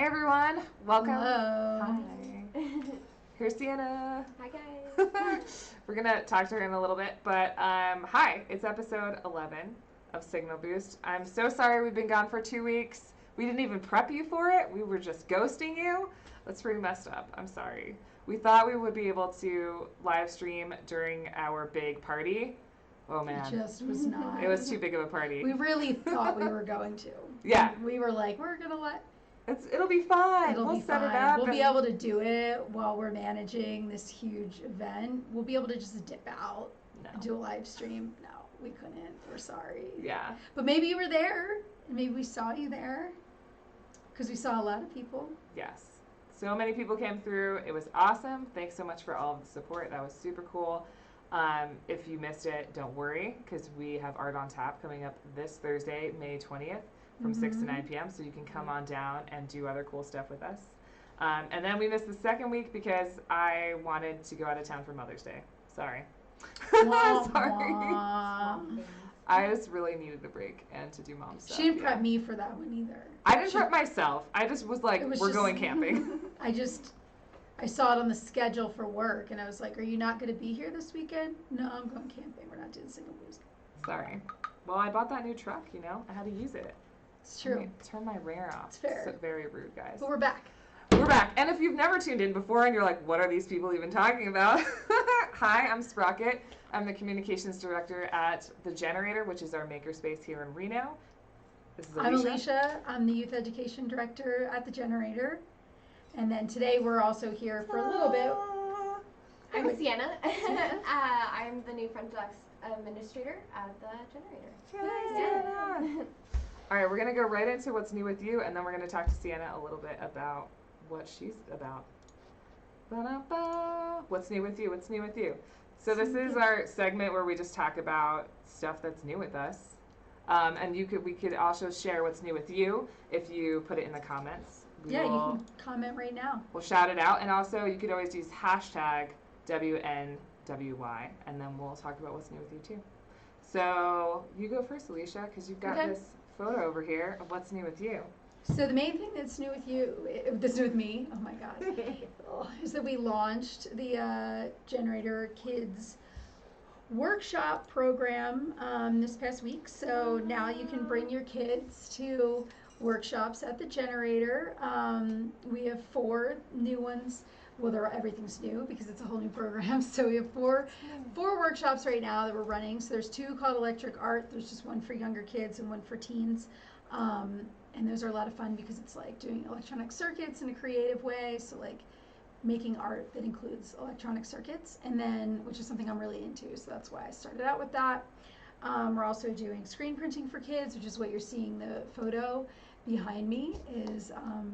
Hey everyone, welcome. Hello. Hi. Here's Ciana. Hi guys. We're gonna talk to her in a little bit, but hi, it's episode 11 of Signal Boost. I'm so sorry we've been gone for 2 weeks. We didn't even prep you for it. We were just ghosting you. That's pretty messed up. I'm sorry. We thought we would be able to live stream during our big party. Oh man. It just was not. It was too big of a party. We really thought we were going to. Yeah. We were like, we're going to let. It'll be fun. We'll set fine. it up. We'll be able to do it while we're managing this huge event. We'll be able to just dip out and do a live stream. No, we couldn't. We're sorry. Yeah. But maybe you were there, and maybe we saw you there, because we saw a lot of people. Yes. So many people came through. It was awesome. Thanks so much for all of the support. That was super cool. If you missed it, don't worry, because we have Art on Tap coming up this Thursday, May 20th from 6 to 9 p.m. So you can come on down and do other cool stuff with us. And then we missed the second week because I wanted to go out of town for Mother's Day. Sorry. Sorry. I just really needed a break and to do mom stuff. She didn't prep me for that one either. I didn't prep myself. I just was like, we're going camping. I saw it on the schedule for work, and I was like, are you not going to be here this weekend? No, I'm going camping. We're not doing Signal Boost. Sorry. Well, I bought that new truck, you know. I had to use it. It's true. Turn my ringer off. It's fair. So very rude, guys. But we're back. We're back. And if you've never tuned in before and you're like, what are these people even talking about? Hi, I'm Sprocket. I'm the communications director at The Generator, which is our makerspace here in Reno. This is Alicia. I'm Alicia. I'm the youth education director at The Generator. And then today we're also here for a little bit. I'm Ciana. I'm the new front desk administrator at The Generator. Ciana. All right, we're going to go right into what's new with you, and then we're going to talk to Ciana a little bit about what she's about. Ba-da-ba. What's new with you? What's new with you? So this is our segment where we just talk about stuff that's new with us. And we could also share what's new with you if you put it in the comments. You can comment right now. We'll shout it out, and also you could always use hashtag WNWY, and then we'll talk about what's new with you too. So you go first, Alicia, because you've got this photo over here of what's new with you. So the main thing that's new with me, oh my God, is that we launched the Generator Kids workshop program this past week. So now you can bring your kids to workshops at the Generator. We have 4 new ones. Well, everything's new because it's a whole new program. So we have four workshops right now that we're running. So there's 2 called Electric Art. There's just one for younger kids and one for teens. And those are a lot of fun because it's like doing electronic circuits in a creative way. So like making art that includes electronic circuits, and then, which is something I'm really into. So that's why I started out with that. We're also doing screen printing for kids, which is what you're seeing. The photo behind me is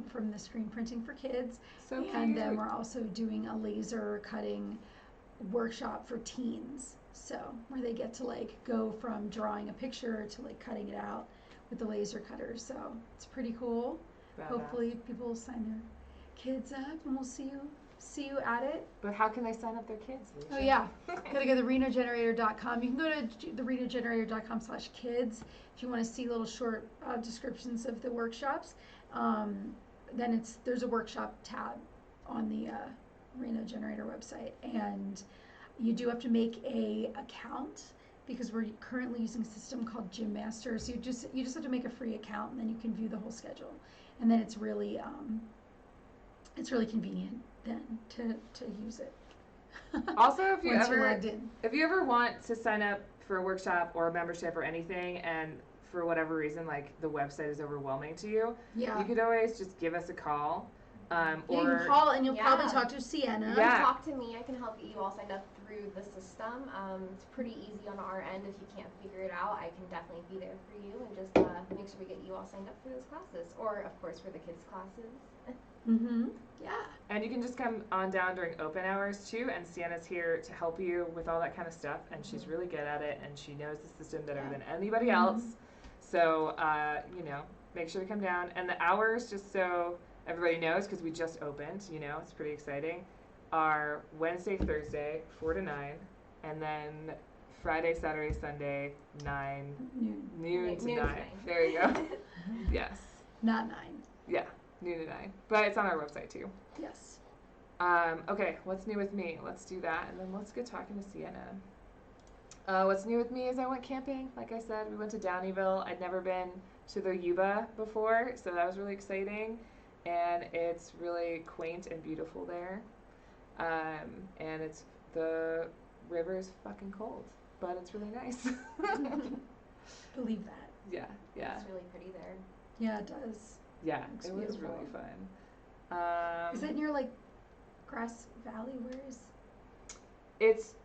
from the screen printing for kids. So cute. And then we're also doing a laser cutting workshop for teens. So where they get to like go from drawing a picture to like cutting it out with the laser cutter. So it's pretty cool. Badass. Hopefully people will sign their kids up, and we'll see you at it. But how can they sign up their kids, Alicia? Oh yeah, gotta go to renogenerator.com. You can go to therenogenerator.com/kids if you want to see little short descriptions of the workshops. Then there's a workshop tab on the Reno Generator website, and you do have to make a account because we're currently using a system called Gym Master. So you just have to make a free account, and then you can view the whole schedule. And then it's really convenient then to use it. Also, if you ever want to sign up for a workshop or a membership or anything, and for whatever reason, like the website is overwhelming to you, you could always just give us a call. You can call, and you'll probably talk to Ciana. Talk to me. I can help get you all signed up through the system. It's pretty easy on our end. If you can't figure it out, I can definitely be there for you and just make sure we get you all signed up for those classes, or of course for the kids' classes. Yeah. And you can just come on down during open hours too, and Ciana's here to help you with all that kind of stuff, and she's really good at it, and she knows the system better than anybody else. So, make sure to come down. And the hours, just so everybody knows, because we just opened, it's pretty exciting, are Wednesday, Thursday, 4 to 9, and then Friday, Saturday, Sunday, noon to 9. There you go. Yes. Not 9. Yeah. noon to 9. But it's on our website too. Yes. Okay, what's new with me? Let's do that, and then let's get talking to Ciana. What's new with me is I went camping. Like I said, we went to Downeyville. I'd never been to the Yuba before, so that was really exciting. And it's really quaint and beautiful there. And the river is fucking cold, but it's really nice. Believe that. Yeah. It's really pretty there. Yeah, it does. Yeah, Looks it was beautiful. really fun. Is it near like Grass Valley? Where is? It's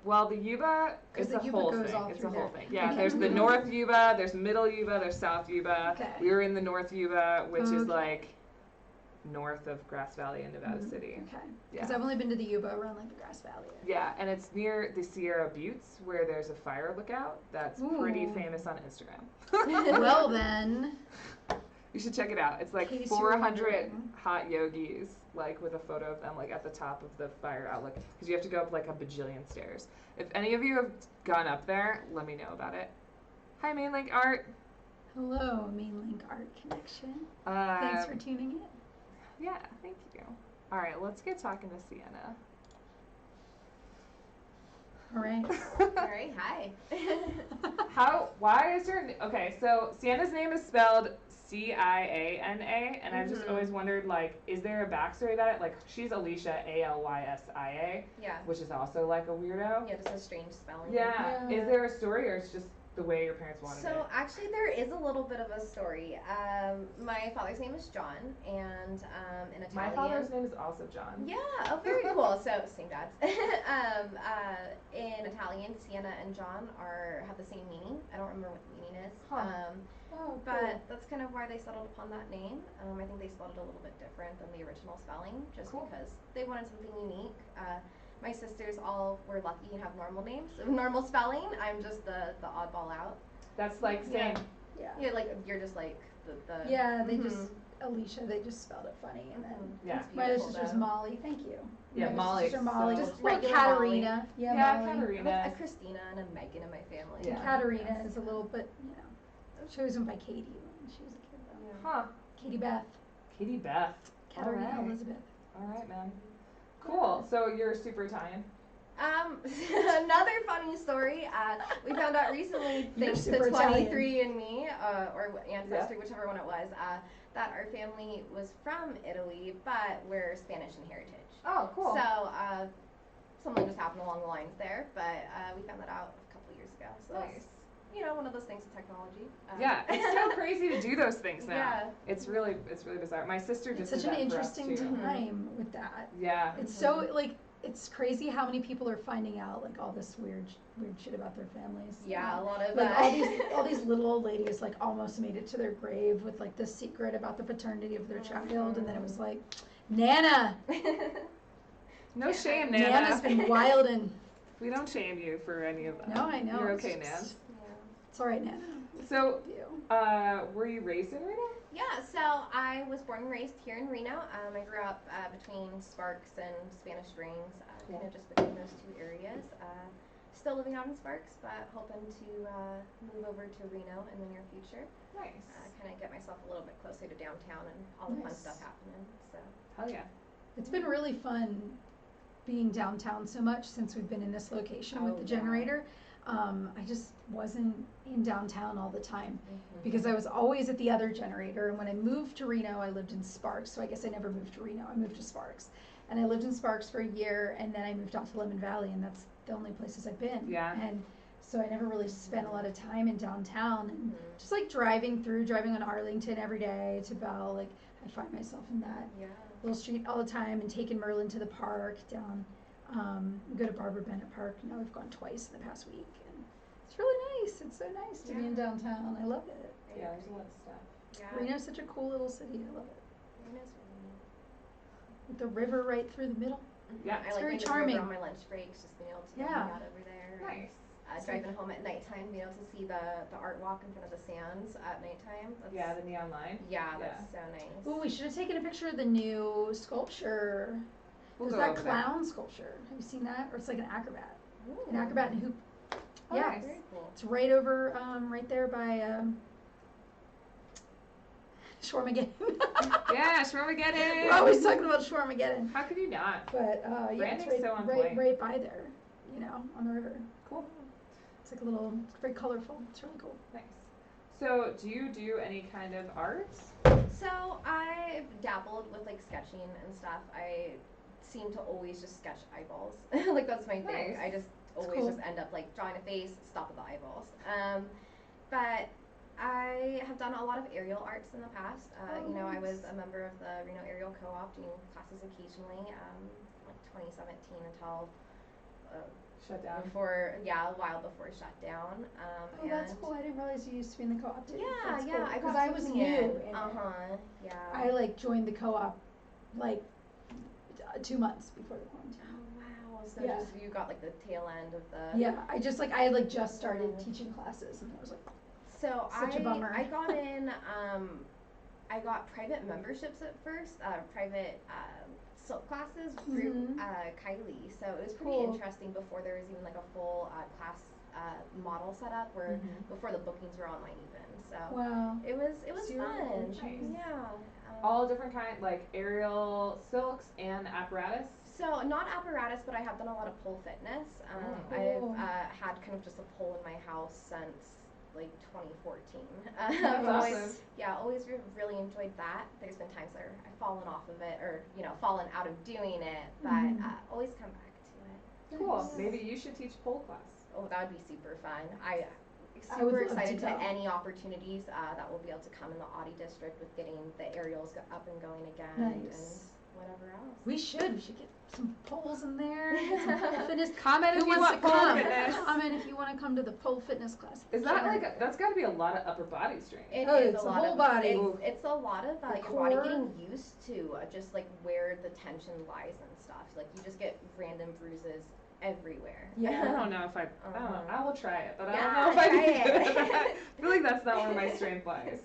well, the Yuba is the the Yuba whole goes thing. all It's a through whole there. thing. Yeah, Okay. there's the North Yuba, there's Middle Yuba, there's South Yuba. Okay. We were in the North Yuba, which is Okay. like north of Grass Valley in Nevada City. Okay. Yeah. Because I've only been to the Yuba around like the Grass Valley area. Yeah, and it's near the Sierra Buttes where there's a fire lookout that's pretty Ooh. famous on Instagram. Well then, You should check it out. It's like In case you were 400 wondering. hot yogis, like with a photo of them, like at the top of the fire outlook, because you have to go up like a bajillion stairs. If any of you have gone up there, let me know about it. Hi, Mainlink Art. hello, Mainlink Art Connection. Thanks for tuning in. Yeah, thank you. All right, let's get talking to Ciana. All right. All right, hi. Why is okay, so Ciana's name is spelled Ciana, and I've just always wondered, like, is there a backstory about it? Like, she's Alicia, Alysia, Yeah. which is also like a weirdo. Yeah, just a strange spelling. Yeah. Yeah. Is there a story, or it's just the way your parents wanted So it? actually, there is a little bit of a story. My father's name is John, and in Italian. My father's name is also John. Yeah. Oh, very cool. So same dads. In Italian, Ciana and John have the same meaning. I don't remember what the meaning is. Huh. Oh, But that's kind of why they settled upon that name. I think they spelled it a little bit different than the original spelling, just Cool. because they wanted something unique. My sisters all were lucky and have normal names, normal spelling. I'm just the oddball out. That's like saying, Yeah. Yeah, like you're just like the. Yeah, they just Alicia. They just spelled it funny, and then yeah. It's my other beautiful, sister's though. Molly. Thank you. Yeah, My Molly, sister Molly. so- Just Just like regular Katerina. Yeah, Yeah, Molly. I have Katerina. a Christina and a Megan in my family. Yeah. Katerina is a little bit, she always went by Katie when she was a kid though. Yeah. Huh. Katie Beth. Katie Beth. Katerina Alright. Elizabeth. All right, man. Cool. So you're super Italian. Another funny story. We found out recently, You're thanks to super Italian. 23andMe, or Ancestry, whichever one it was, that our family was from Italy, but we're Spanish in heritage. Oh, cool. So something just happened along the lines there, but we found that out a couple years ago. So Nice. it's, one of those things with technology. Yeah, it's so crazy to do those things now. Yeah. It's really bizarre. My sister just It's did such an that for us, interesting too. time with that. Yeah. It's so like it's crazy how many people are finding out like all this weird shit about their families. Yeah, a lot of Like all these little old ladies like almost made it to their grave with like the secret about the paternity of their child, and then it was like, Nana, No shame, Nana. Nana's been wild and We don't shame you for any of that. no, I know. You're it's okay, just- Nan. It's all right, Nana. So, You. were you raised in Reno? Yeah, so I was born and raised here in Reno. I grew up between Sparks and Spanish Springs, kind of just between those two areas. Still living out in Sparks, but hoping to move over to Reno in the near future. Nice. Kind of get myself a little bit closer to downtown and all the fun Nice. stuff happening. So Hell yeah. It's been really fun being downtown so much since we've been in this location with Oh, the yeah. generator. I just wasn't in downtown all the time because I was always at the other generator. And when I moved to Reno, I lived in Sparks. So I guess I never moved to Reno. I moved to Sparks. And I lived in Sparks for a year, and then I moved out to Lemon Valley, and that's the only places I've been. Yeah. And so I never really spent a lot of time in downtown. And just like driving on Arlington every day to Bell, like I find myself in that yeah. little street all the time, and taking Merlin to the park down. We go to Barbara Bennett Park. Now we've gone twice in the past week, and it's really nice. It's so nice to be in downtown. I love it. Yeah, there's a lot of stuff. Yeah. Reno's such a cool little city. I love it. Reno's really neat. With the river right through the middle. Yeah, I it's like very being able to charming. go on my lunch breaks, just being able to Yeah. hang out over there. Nice. Driving home at nighttime, being able to see the art walk in front of the sands at nighttime. That's, Yeah, the neon line. yeah, that's so nice. Ooh, we should have taken a picture of the new sculpture. We'll There's go that over there. clown sculpture. Have you seen that? Or it's like an acrobat. Ooh. An acrobat and hoop. Oh, Yeah. nice. Very cool. It's right over, right there by, Shwarmageddon. Yeah, Shwarmageddon. We're always talking about Shwarmageddon. How could you not? But yeah, it's Branding's so on point. right by there, you know, on the river. Cool. It's like a little, it's very colorful. It's really cool. Nice. So, do you do any kind of art? So I've dabbled with like sketching and stuff. I seem to always just sketch eyeballs. Like that's my thing. Nice. I just always cool. just end up like drawing a face, stop at the eyeballs. But I have done a lot of aerial arts in the past. You know, I was a member of the Reno Aerial Co-op doing classes occasionally, like 2017 until Shut down. before, yeah, a while before it shut down. Oh, that's cool. I didn't realize you used to be in the co-op too. Yeah, That's yeah. cool. I Because got I was something new in. in it. Yeah. I like joined the co-op like 2 months before the quarantine. Oh wow! So Yeah. just you got like the tail end of the. Yeah, I had like just started teaching classes and I was like, So Such a bummer. I got in. I got private memberships at first. Private silk classes through Mhm. Kylie. So it was pretty Cool. interesting before there was even like a full class model set up, where before the bookings were online even. So wow. it was Super fun. nice. Yeah. All different kind, like aerial silks and apparatus. So not apparatus, but I have done a lot of pole fitness. Cool. I've had kind of just a pole in my house since like 2014. That's always, awesome. yeah, always really enjoyed that. There's been times where I've fallen off of it, or you know, fallen out of doing it, but always come back to it. Cool. Nice. Maybe you should teach pole class. Oh, that would be super fun. I I would super love excited to to go. any opportunities that will be able to come in the Audi district with getting the aerials up and going again Nice. and whatever else. We should get some poles in there. Get some pole fitness. Comment if Who you wants want to pole come? fitness. Comment if you want to come to the pole fitness class. Is that like that's got to be a lot of upper body strain? It Oh, is it's a the lot whole of body. It's a lot of The your body core. getting used to just like where the tension lies and stuff. Like you just get random bruises everywhere. I don't know if I don't know. I will try it, but I Yeah, don't know if I try can do it. it. I feel like that's not where my strength lies.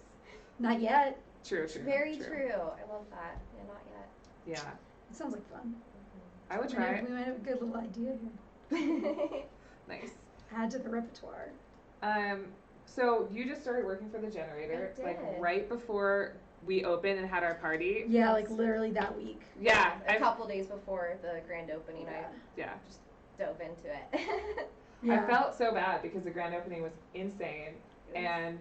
Not yet. True. Very true. I love that. Yeah, not yet. Yeah, It sounds like fun. I would try it. We might have a good little idea here. Nice. Add to the repertoire. So you just started working for the generator, I like did. right before we opened and had our party. Yeah, like literally that week. Yeah, A couple days before the grand opening, I yeah. just dove into it. Yeah. I felt so bad because the grand opening was insane, and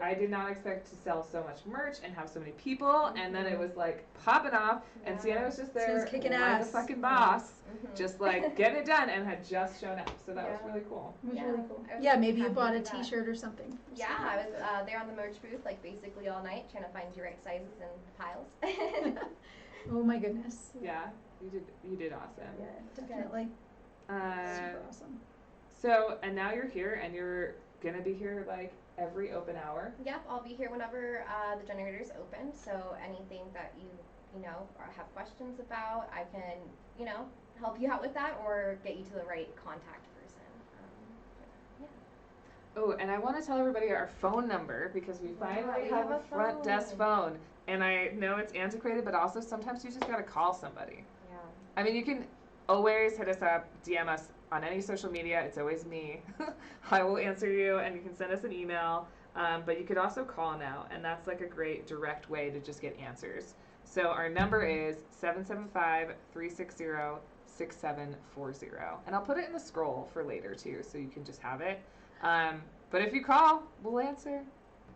I did not expect to sell so much merch and have so many people, and then it was like popping off, and Yeah. Sienna was just there, Sienna's kicking like ass. the fucking boss, Mhm. just like getting it done, and had just shown up, so that was Yeah. really cool. It was Yeah, really cool. I was Yeah, maybe you happy bought to a do that. T-shirt or something. Yeah, I was there on the merch booth like basically all night trying to find your right sizes and piles. Oh my goodness. Yeah, you did awesome. Yeah, definitely. Uh, Super awesome. so and now you're here, and you're gonna be here like every open hour. Yep, I'll be here whenever the generator's open. So anything that you know or have questions about, I can help you out with that or get you to the right contact person. Oh, and I want to tell everybody our phone number because we finally we have have a a front desk phone. phone. And I know it's antiquated, but also sometimes you just gotta call somebody. Yeah. I mean, you can always hit us up, DM us on any social media. It's always me. I will answer you, and you can send us an email. But you could also call now, and that's like a great direct way to just get answers. So our number is 775-360-6740. And I'll put it in the scroll for later too, so you can just have it. But if you call, we'll answer.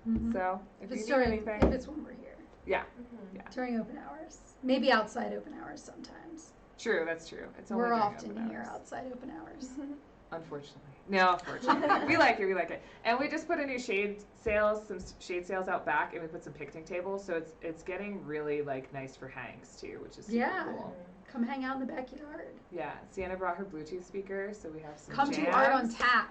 Mhm. So if If you it's need during, anything, if it's when we're here. yeah, Mm-hmm. yeah, During open hours. Maybe outside open hours sometimes. true, that's true. It's only We're during often open here hours. outside open hours. Unfortunately. No, fortunately. we like it. And we just put a new some shade sales out back, and we put some picnic tables, so it's getting really like nice for hangs too, which is super Yeah. cool. Come hang out in the backyard. Yeah. Sienna brought her Bluetooth speaker, so we have some Come jams. to Art on Tap.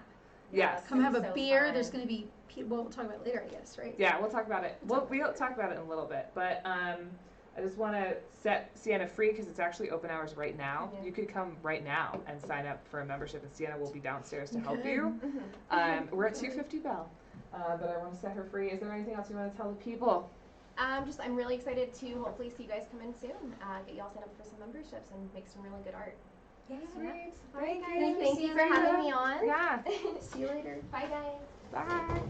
Yes. Come have a So beer. fun. There's going to be, we'll talk about it later, I guess, right? Yeah, we'll talk about it. We'll talk about it in a little bit, but I just want to set Sienna free because it's actually open hours right now. Yeah. You could come right now and sign up for a membership, and Sienna will be downstairs to help Okay. you. Mm-hmm. We're at 250 Bell, but I want to set her free. Is there anything else you want to tell the people? I'm really excited to hopefully see you guys come in soon. Get you all signed up for some memberships and make some really good art. Yay. All right, guys. Thank you, Thank you for Sienna. having me on. Yeah. See you later. Bye, guys. Bye.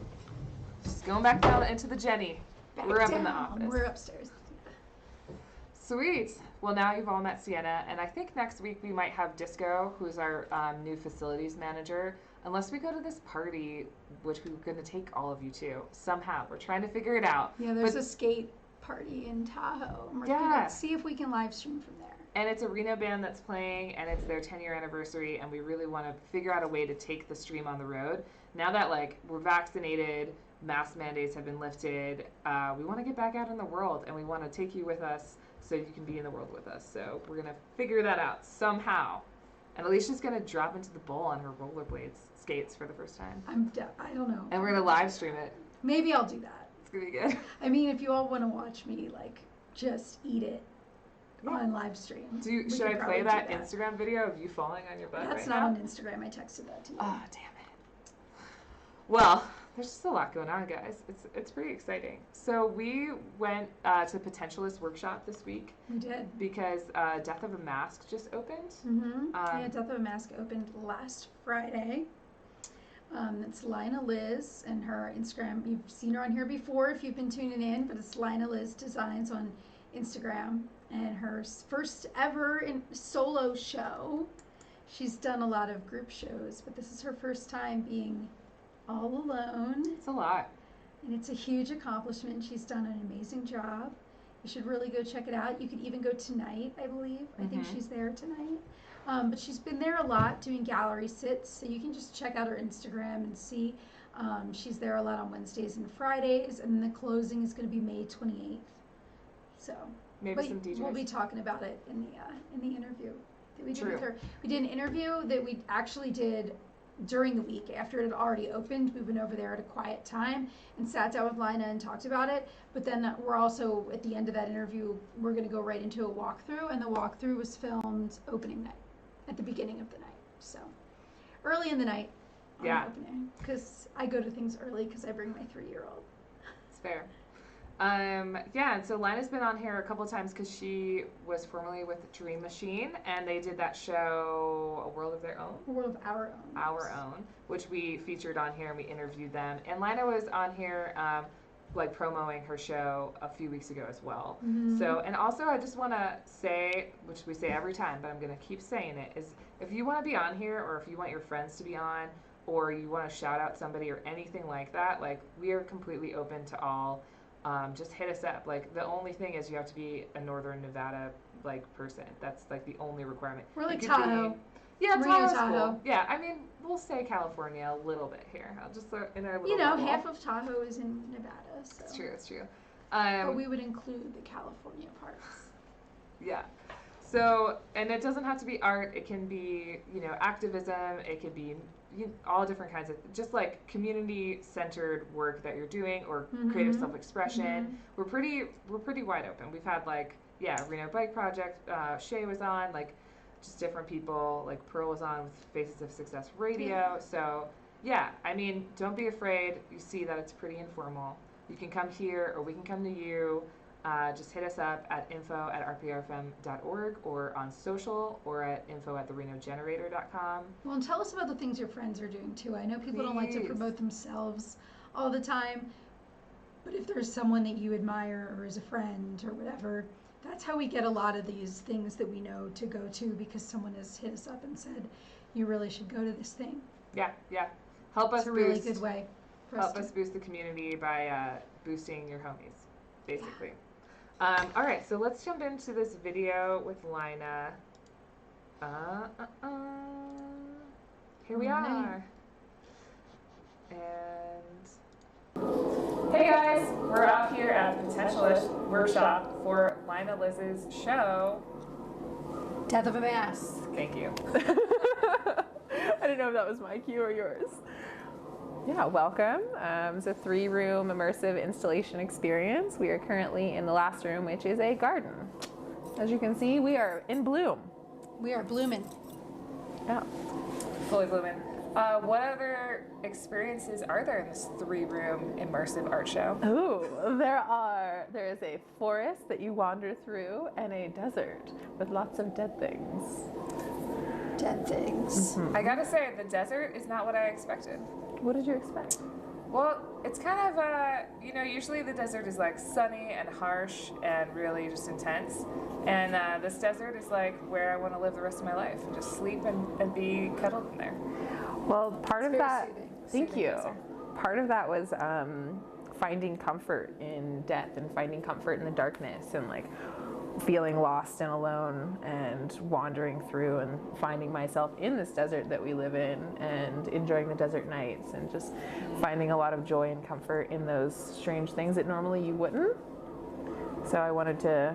Just going back down into the Jenny. Back We're up down. in the office. We're upstairs. Sweet. Well, now you've all met Ciana, and I think next week we might have Disco, who's our new facilities manager, unless we go to this party, which we're going to take all of you to. Somehow. We're trying to figure it out. Yeah, there's a skate party in Tahoe. And we're Yeah. going to see if we can live stream from there. And it's a Reno band that's playing, and it's their 10-year anniversary, and we really want to figure out a way to take the stream on the road. Now that, like, we're vaccinated, mask mandates have been lifted, we want to get back out in the world, and we want to take you with us so you can be in the world with us. So we're going to figure that out somehow. And Alicia's going to drop into the bowl on her rollerblades skates for the first time. I don't know. And we're going to live stream it. Maybe I'll do that. It's going to be good. I mean, if you all want to watch me, like, just eat it on live stream. Should I play that Instagram video of you falling on your butt That's right not now? on Instagram. I texted that to you. Oh, damn it. Well, there's just a lot going on, guys. It's pretty exciting. So we went to Potentialist Workshop this week We did. because Death of a Mask just opened. Mm-hmm. Yeah, Death of a Mask opened last Friday. It's Lina Liz and her Instagram. You've seen her on here before if you've been tuning in, but it's Lina Liz Designs on Instagram. And her first ever solo show. She's done a lot of group shows, but this is her first time being all alone. It's a lot. And it's a huge accomplishment. She's done an amazing job. You should really go check it out. You could even go tonight, I believe. I think she's there tonight. But she's been there a lot doing gallery sits, so you can just check out her Instagram and see. She's there a lot on Wednesdays and Fridays, and the closing is going to be May 28th. So Maybe some DJs. we'll be talking about it in the interview that we did True. with her. We did an interview that we actually did during the week after it had already opened. We went over there at a quiet time and sat down with Lina and talked about it. But then we're also, at the end of that interview, we're going to go right into a walkthrough, and the walkthrough was filmed opening night, at the beginning of the night. So early in the night on opening, because I go to things early because I bring my 3-year-old. It's fair. Yeah, and so Lina's been on here a couple times because she was formerly with Dream Machine, and they did that show, A World of Their Own? A World of Our Own. Our Own, which we featured on here, and we interviewed them. And Lina was on here, like, promoting her show a few weeks ago as well. Mm-hmm. So, and also I just want to say, which we say every time, but I'm going to keep saying it, is if you want to be on here, or if you want your friends to be on, or you want to shout out somebody or anything like that, like, we are completely open to all. Just hit us up. Like, the only thing is you have to be a Northern Nevada, like, person. That's, like, the only requirement. We're like You could Tahoe. Yeah, Reno, Tahoe's Tahoe. cool. Yeah, I mean, we'll say California a little bit here. I'll just throw in our little You know, bubble. half of Tahoe is in Nevada, so. It's true, it's true. But we would include the California parts. Yeah. So, and it doesn't have to be art. It can be, you know, activism. It could be all different kinds of, just like community-centered work that you're doing, or creative self-expression. We're pretty wide open. We've had, like, Reno Bike Project. Shay was on, like, just different people. Like, Pearl was on with Faces of Success Radio. Yeah. So, yeah, I mean, don't be afraid. You see that it's pretty informal. You can come here, or we can come to you. Just hit us up at info@rprfm.org, or on social, or at info@therenogenerator.com. Well, and tell us about the things your friends are doing too. I know people don't like to Please. promote themselves all the time, but if there's someone that you admire or is a friend or whatever, that's how we get a lot of these things that we know to go to, because someone has hit us up and said, you really should go to this thing. Yeah. Help us It's a boost. really good way for Help us us boost the community by boosting your homies, basically. All right, so let's jump into this video with Lina. Here we are. And hey guys, we're out here at Potentialist Workshop for Lina Liz's show. Death of a Mask. Thank you. I didn't know if that was my cue or yours. Yeah, welcome. It's a 3-room immersive installation experience. We are currently in the last room, which is a garden. As you can see, we are in bloom. We are blooming. Yeah. Fully blooming. What other experiences are there in this 3-room immersive art show? Ooh, there is a forest that you wander through, and a desert with lots of dead things. Dead things. I gotta say, the desert is not what I expected. What did you expect? Well, It's kind of, usually the desert is like sunny and harsh and really just intense. And this desert is like where I want to live the rest of my life and just sleep and be cuddled in there. Well, part of that, thank Soothing you. desert. Part of that was finding comfort in death and finding comfort in the darkness and like feeling lost and alone and wandering through and finding myself in this desert that we live in and enjoying the desert nights and just finding a lot of joy and comfort in those strange things that normally you wouldn't. So I wanted to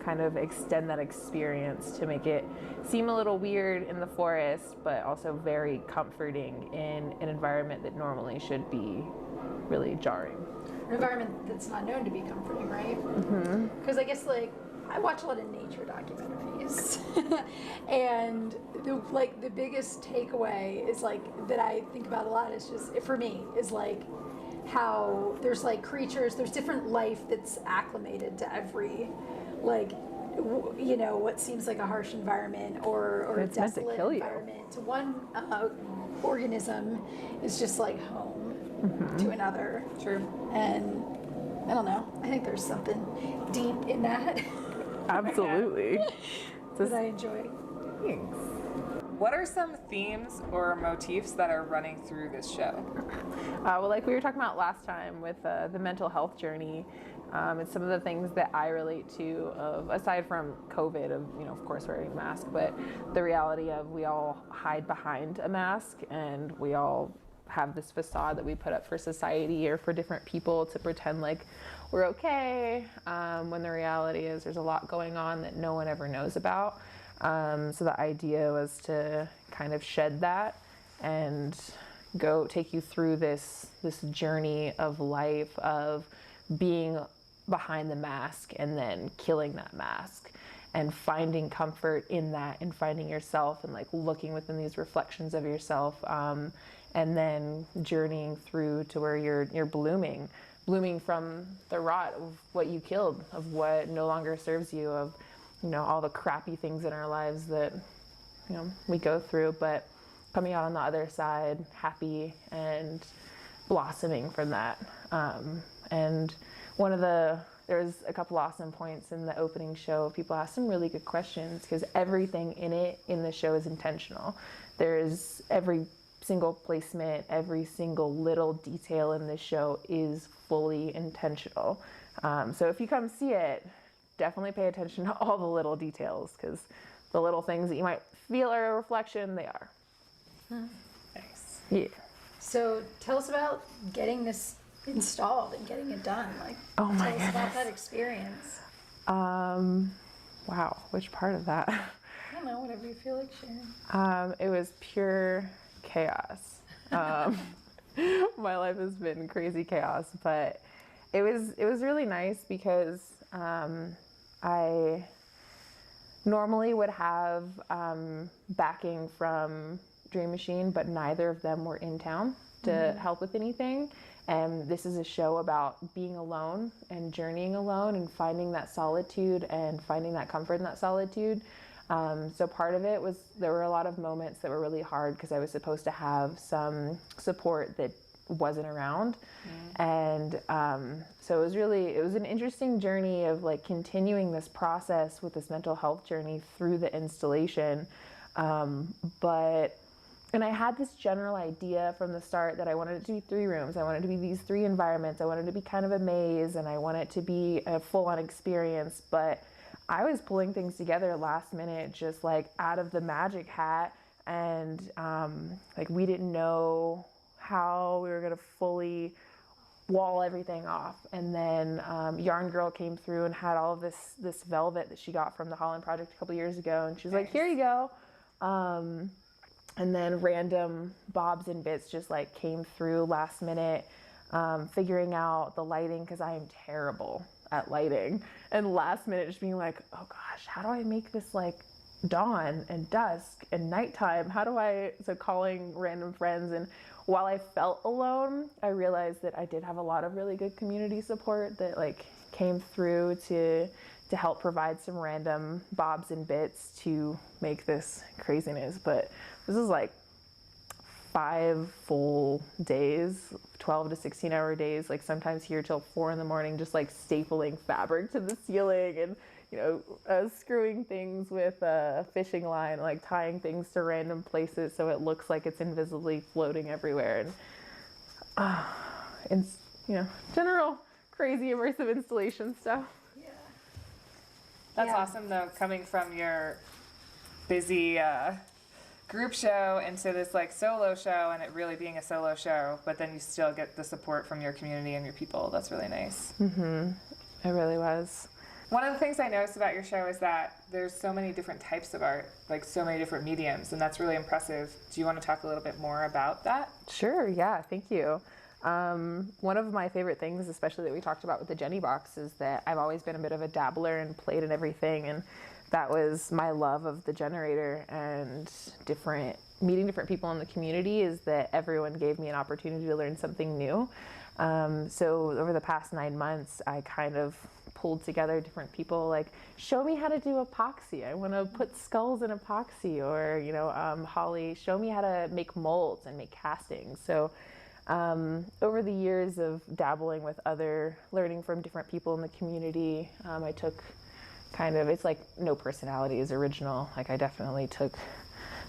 kind of extend that experience to make it seem a little weird in the forest, but also very comforting in an environment that normally should be really jarring. An environment that's not known to be comforting, right? Because I guess like I watch a lot of nature documentaries, and the biggest takeaway is like that I think about a lot is just for me is like how there's like creatures, there's different life that's acclimated to every like what seems like a harsh environment or a desolate environment. To one organism is just like home to another. True. And I don't know. I think there's something deep in that. Absolutely. that I enjoy. Thanks. What are some themes or motifs that are running through this show? Well, like we were talking about last time with the mental health journey, it's some of the things that I relate to, aside from COVID, of course wearing a mask, but the reality of we all hide behind a mask and we all have this facade that we put up for society or for different people to pretend like we're okay, when the reality is there's a lot going on that no one ever knows about. So the idea was to kind of shed that and go take you through this journey of life of being behind the mask and then killing that mask and finding comfort in that and finding yourself and like looking within these reflections of yourself, and then journeying through to where you're blooming from the rot of what you killed, of what no longer serves you, of all the crappy things in our lives that we go through, but coming out on the other side happy and blossoming from that. And there's a couple awesome points in the opening show. People asked some really good questions because everything in the show is intentional. There's every single placement, every single little detail in this show is fully intentional. So if you come see it, definitely pay attention to all the little details, because the little things that you might feel are a reflection, they are. Nice. Yeah. So tell us about getting this installed and getting it done. Like, Oh my tell us about that experience. Wow, which part of that? I don't know, whatever you feel like sharing. It was pure chaos. My life has been crazy chaos, but it was really nice because I normally would have backing from Dream Machine, but neither of them were in town to help with anything. And this is a show about being alone and journeying alone and finding that solitude and finding that comfort in that solitude. So part of it was there were a lot of moments that were really hard because I was supposed to have some support that wasn't around. And so it was an interesting journey of like continuing this process with this mental health journey through the installation. And I had this general idea from the start that I wanted it to be 3 rooms. I wanted it to be these 3 environments. I wanted it to be kind of a maze, and I want it to be a full-on experience. But I was pulling things together last minute, just like out of the magic hat. And like we didn't know how we were going to fully wall everything off. And then Yarn Girl came through and had all of this velvet that she got from the Holland Project a couple years ago. And she's like, here you go. And then random bobs and bits just like came through last minute, figuring out the lighting, because I am terrible at lighting. And last minute just being like, oh gosh, how do I make this like dawn and dusk and nighttime? So calling random friends. And while I felt alone, I realized that I did have a lot of really good community support that like came through to help provide some random bobs and bits to make this craziness. But this is like 5 full days, 12 to 16-hour days, like sometimes here till 4 in the morning, just like stapling fabric to the ceiling and, you know, screwing things with a fishing line, like tying things to random places so it looks like it's invisibly floating everywhere. And you know, general crazy immersive installation stuff. Yeah. That's Yeah. awesome, though, coming from your busy group show into this like solo show, and it really being a solo show, but then you still get the support from your community and your people. That's really nice. It really was. One of the things I noticed about your show is that there's so many different types of art, like so many different mediums, and that's really impressive. Do you want to talk a little bit more about that? Sure, yeah, thank you. One of my favorite things, especially that we talked about with the Jenny box, is that I've always been a bit of a dabbler and played in everything, and that was my love of the generator and meeting different people in the community, is that everyone gave me an opportunity to learn something new. So over the past 9 months, I kind of pulled together different people, like, show me how to do epoxy. I want to put skulls in epoxy. Or, you know, Holly, show me how to make molds and make castings. So over the years of dabbling with learning from different people in the community, I took it's like no personality is original. Like, I definitely took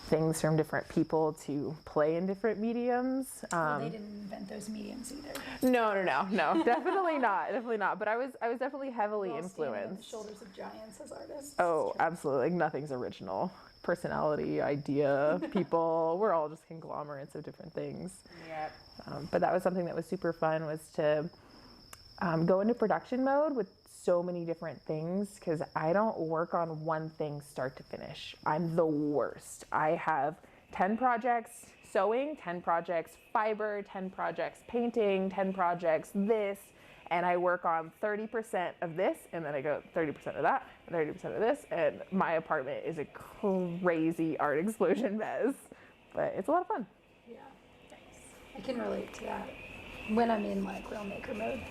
things from different people to play in different mediums. Well, they didn't invent those mediums either. No, definitely not. But I was definitely heavily We're all standing on the influenced. shoulders of giants as artists. Oh, absolutely. Like, nothing's original. Personality, idea, people, we're all just conglomerates of different things. Yeah. But that was something that was super fun, was to go into production mode with so many different things, because I don't work on one thing start to finish. I'm the worst. I have 10 projects sewing, 10 projects fiber, 10 projects painting, 10 projects this, and I work on 30% of this, and then I go 30% of that, 30% of this, and my apartment is a crazy art explosion mess. But it's a lot of fun. Yeah, thanks. I can relate to that when I'm in like real maker mode.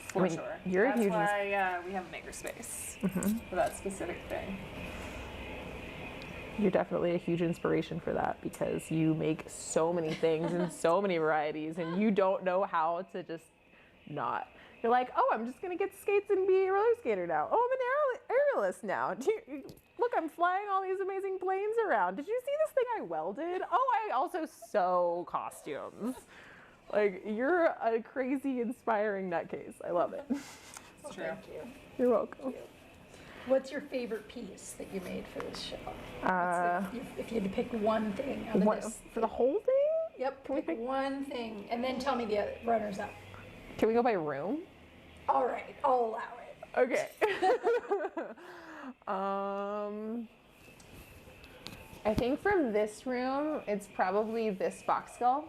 For I mean, sure. you're a That's huge why we have a makerspace for that specific thing. You're definitely a huge inspiration for that, because you make so many things in so many varieties, and you don't know how to just not. You're like, oh, I'm just gonna get skates and be a roller skater now. Oh, I'm an aerialist now. Look, I'm flying all these amazing planes around. Did you see this thing I welded? Oh, I also sew costumes. Like, you're a crazy, inspiring nutcase. I love it. It's true. Thank you. You're welcome. What's your favorite piece that you made for this show? If you had to pick one thing out of this. For the whole thing? Yep, Can we pick pick one thing, and then tell me the other runners up. Can we go by room? All right, I'll allow it. Okay. I think from this room, it's probably this box skull.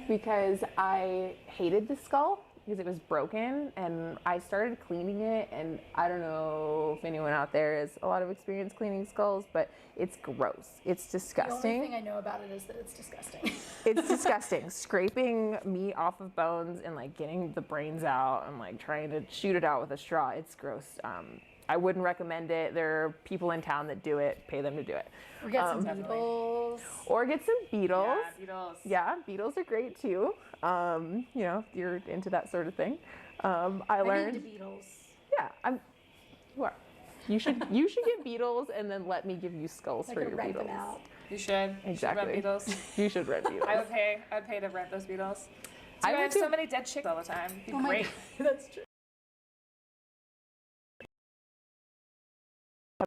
Because I hated the skull because it was broken, and I started cleaning it, and I don't know if anyone out there has a lot of experience cleaning skulls, but it's gross. It's The disgusting. only thing I know about it is that it's disgusting. It's disgusting. Scraping meat off of bones and like getting the brains out and like trying to shoot it out with a straw. It's gross. I wouldn't recommend it. There are people in town that do it. Pay them to do it. Or get some Definitely. beetles. Or get some beetles. Yeah, beetles. Yeah, beetles are great too. You know, if you're into that sort of thing. I I'm learned. into beetles. Yeah, you are. You should get beetles, and then let me give you skulls I for could your rent beetles. them out. You should. You should rent Exactly. beetles. You should rent beetles. I'd pay to rent those beetles. I I would have too. so many dead chicks all the time. It'd be Oh my great. God, that's true.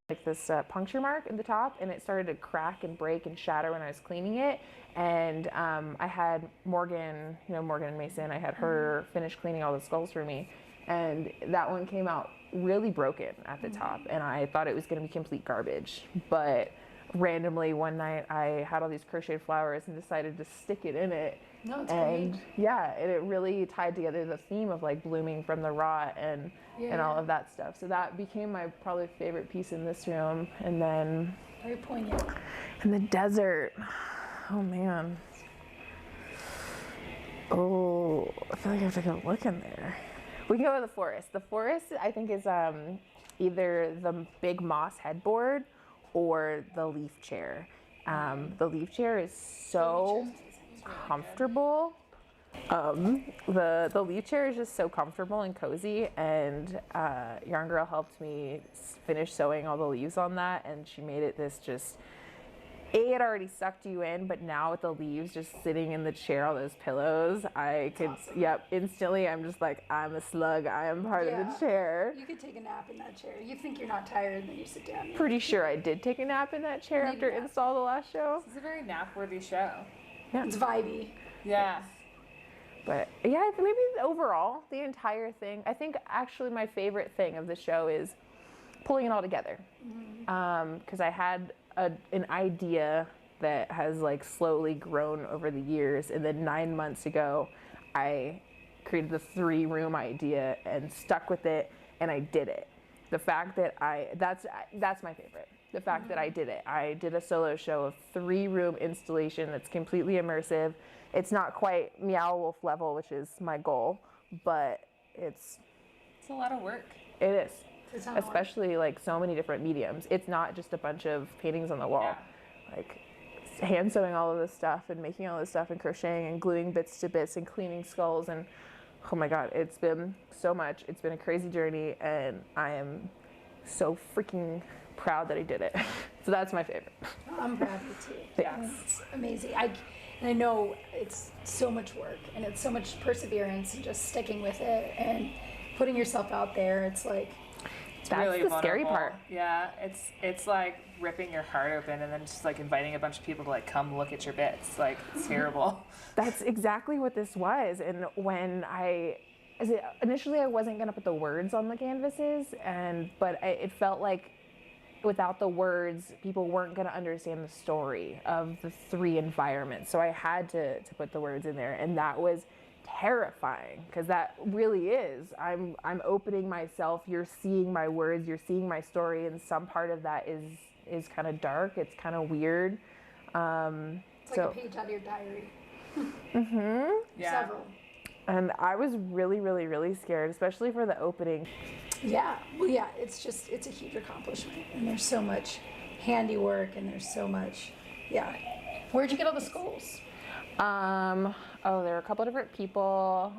Like this puncture mark in the top, and it started to crack and break and shatter when I was cleaning it. And I had Morgan, Morgan and Mason, I had her finish cleaning all the skulls for me, and that one came out really broken at the top, and I thought it was going to be complete garbage. But randomly one night I had all these crocheted flowers and decided to stick it in it. No, it's And great. yeah, and it really tied together the theme of like blooming from the rot and all Yeah. of that stuff. So that became my probably favorite piece in this room. And then Very poignant. in the desert, oh man. Oh, I feel like I have to go look in there. We can go to the forest. The forest, I think, is either the big moss headboard or the leaf chair. The leaf chair is so comfortable. The leaf chair is just so comfortable and cozy, and Yarn Girl helped me finish sewing all the leaves on that, and she made it this just, it had already sucked you in, but now with the leaves just sitting in the chair, all those pillows, I could, yep, instantly I'm just like, I'm a slug, I am part of the chair. You could take a nap in that chair. You think you're not tired, and then you sit down. Pretty sure I did take a nap in that chair after install the last show. It's a very nap-worthy show. Yeah. It's vibey. Yeah. But yeah, maybe overall, the entire thing, I think actually my favorite thing of the show is pulling it all together. Because I had an idea that has like slowly grown over the years, and then 9 months ago I created the 3-room idea and stuck with it, and I did it. The fact that that's my favorite. The fact that I did it. I did a solo show of 3-room installation that's completely immersive. It's not quite Meow Wolf level, which is my goal, but it's a lot of work. It is. Especially like so many different mediums. It's not just a bunch of paintings on the wall. Yeah. Like hand sewing all of this stuff and making all this stuff and crocheting and gluing bits to bits and cleaning skulls, and oh my god, it's been so much. It's been a crazy journey, and I am so freaking proud that I did it. So that's my favorite. I'm proud of you too. Yes. It's amazing. I know it's so much work, and it's so much perseverance and just sticking with it and putting yourself out there. It's like, that's really the scary part. Yeah, it's like ripping your heart open and then just like inviting a bunch of people to like come look at your bits. Like, it's terrible. That's exactly what this was. And when initially I wasn't gonna put the words on the canvases, but it felt like without the words, people weren't gonna understand the story of the 3 environments. So I had to put the words in there, and that was terrifying, because that really is. I'm opening myself. You're seeing my words. You're seeing my story, and some part of that is kind of dark. It's kind of weird. it's like a page out of your diary. Yeah. Several. And I was really, really, really scared, especially for the opening. Yeah. Well, yeah. It's a huge accomplishment, and there's so much handiwork, and there's so much. Yeah. Where'd you get all the skulls? There are a couple different people.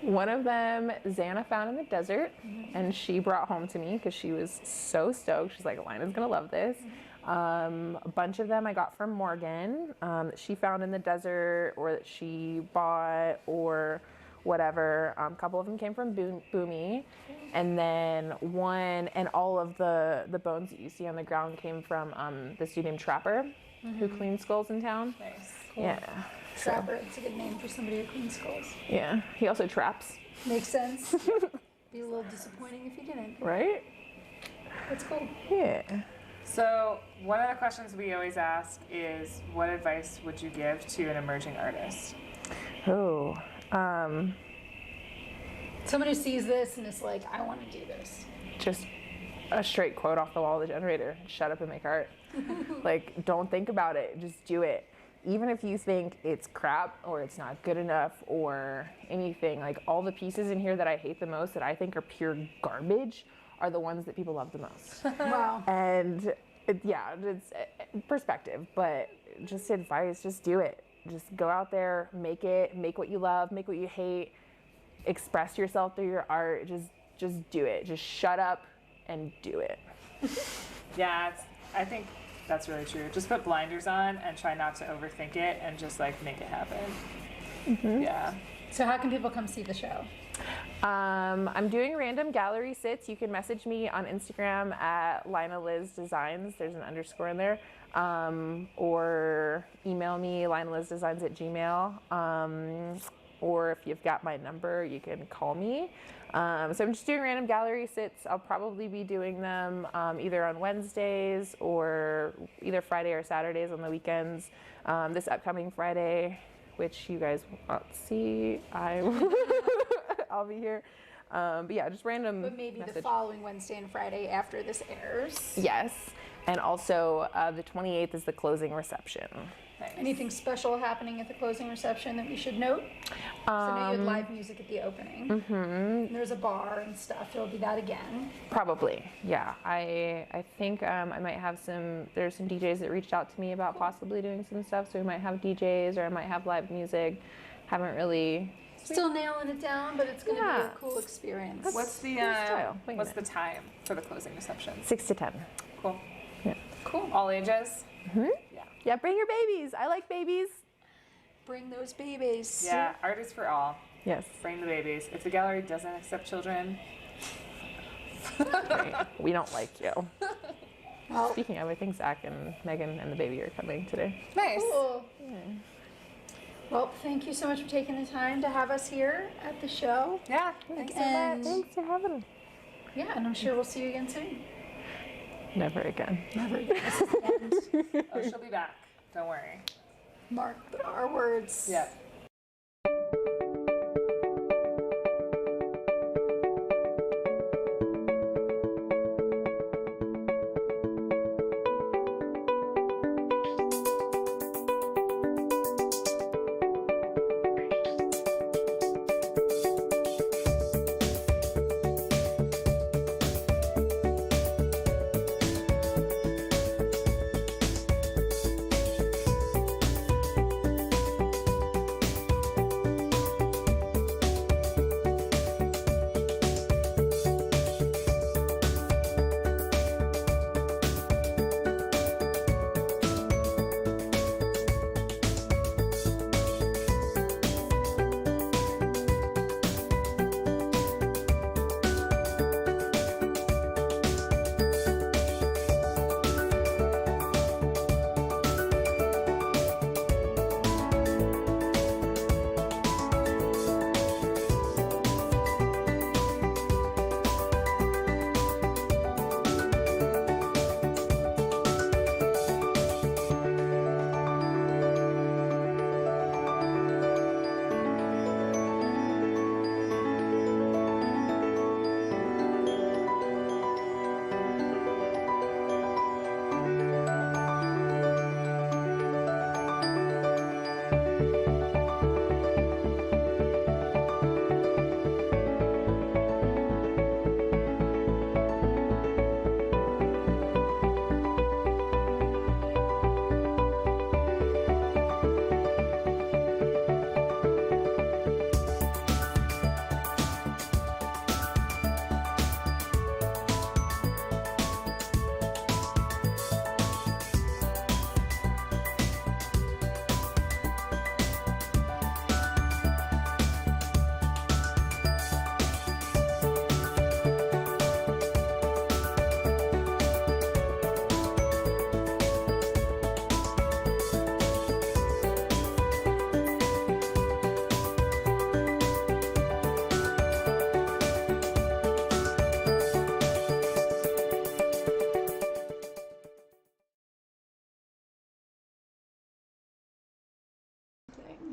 One of them, Ciana found in the desert, and she brought home to me because she was so stoked. She's like, Lina's gonna love this. A bunch of them I got from Morgan, that she found in the desert, or that she bought, or whatever. A couple of them came from Boomy, and then all of the bones that you see on the ground came from this dude named Trapper, who cleans skulls in town. Nice. Cool. Yeah. Trapper. It's a good name for somebody who cleans skulls. Yeah. He also traps. Makes sense. Be a little disappointing if you didn't. Right? That's cool. Yeah. So one of the questions we always ask is, what advice would you give to an emerging artist? Oh. Someone who sees this and is like, I want to do this. Just a straight quote off the wall of the generator. Shut up and make art. Like, don't think about it. Just do it. Even if you think it's crap or it's not good enough or anything, like all the pieces in here that I hate the most, that I think are pure garbage, are the ones that people love the most. Wow. And it's perspective, but just advice, just do it. Just go out there, make what you love, make what you hate, express yourself through your art. Just do it. Just shut up and do it. Yeah, I think that's really true. Just put blinders on and try not to overthink it, and just like make it happen. Yeah. So how can people come see the show? I'm doing random gallery sits. You can message me on Instagram at Lina Liz Designs. There's an underscore in there. Or email me, linalizdesigns@gmail.com. Or if you've got my number, you can call me. So I'm just doing random gallery sits. I'll probably be doing them either on Wednesdays or either Friday or Saturdays on the weekends. This upcoming Friday, which you guys won't see, I'll be here. But yeah, just random. But maybe message. the following Wednesday and Friday after this airs. Yes. And also the 28th is the closing reception. Nice. Anything special happening at the closing reception that we should note? So I know you had live music at the opening. And there's a bar and stuff. There'll be that again. Probably, yeah. I think I might have there's some DJs that reached out to me about possibly doing some stuff, so we might have DJs or I might have live music. Haven't really... Still nailing it down, but it's going to be a cool experience. What's the time for the closing reception? 6 to 10. Cool. Yeah. Cool. All ages? Yeah, bring your babies. I like babies. Bring those babies. Yeah, art is for all. Yes. Bring the babies. If the gallery doesn't accept children, We don't like you. Well, Speaking of, I think Zach and Megan and the baby are coming today. nice. cool. Well, thank you so much for taking the time to have us here at the show. Yeah, thanks so And much. Thanks for having us. yeah, and I'm sure we'll see you again soon. Never again. Never again. This is the end. Oh, she'll be back. Don't worry. Mark our words. Yeah.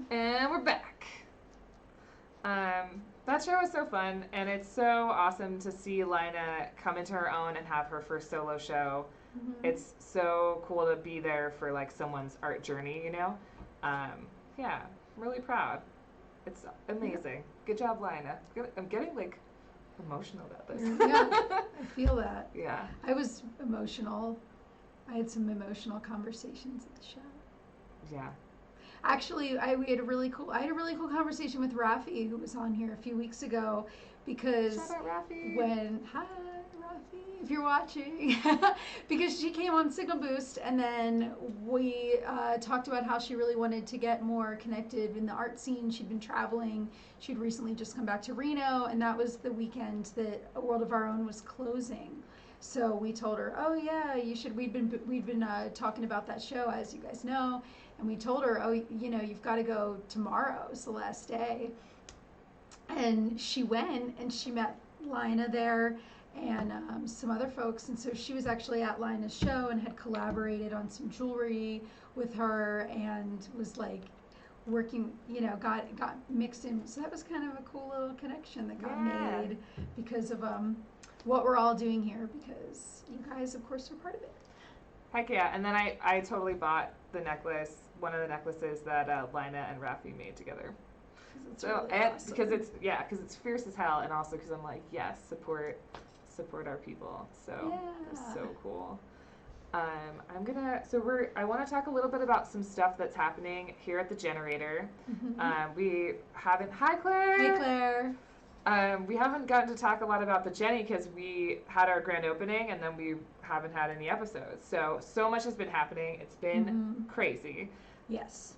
And we're back. That show was so fun, and it's so awesome to see Lina come into her own and have her first solo show. It's so cool to be there for like someone's art journey, you know? Yeah, I'm really proud. It's amazing. Good job, Lina. I'm getting like emotional about this. Yeah, I feel that. Yeah. I was emotional. I had some emotional conversations at the show. Yeah. Actually, I had a really cool conversation with Rafi, who was on here a few weeks ago, because Shout out Rafi. hi Rafi, if you're watching, because she came on Signal Boost, and then we talked about how she really wanted to get more connected in the art scene. She'd been traveling. She'd recently just come back to Reno, and that was the weekend that A World of Our Own was closing. So we told her, oh yeah, you should. We'd been talking about that show, as you guys know, and we told her, oh, you know, you've got to go tomorrow. It's the last day. And she went, and she met Lina there, and some other folks. And so she was actually at Lina's show and had collaborated on some jewelry with her, and was like working, you know, got mixed in. So that was kind of a cool little connection that got made because of what we're all doing here, because you guys, of course, are part of it. Heck yeah. And then I totally bought the necklace, one of the necklaces that Lina and Rafi made together. It's So really and awesome. because it's fierce as hell, and also because I'm like, yes, support our people. So it's Yeah. so cool. I want to talk a little bit about some stuff that's happening here at the generator. We haven't. Hi, Claire. Hey, Claire. We haven't gotten to talk a lot about the Jenny because we had our grand opening and then we haven't had any episodes. So much has been happening. It's been crazy. Yes.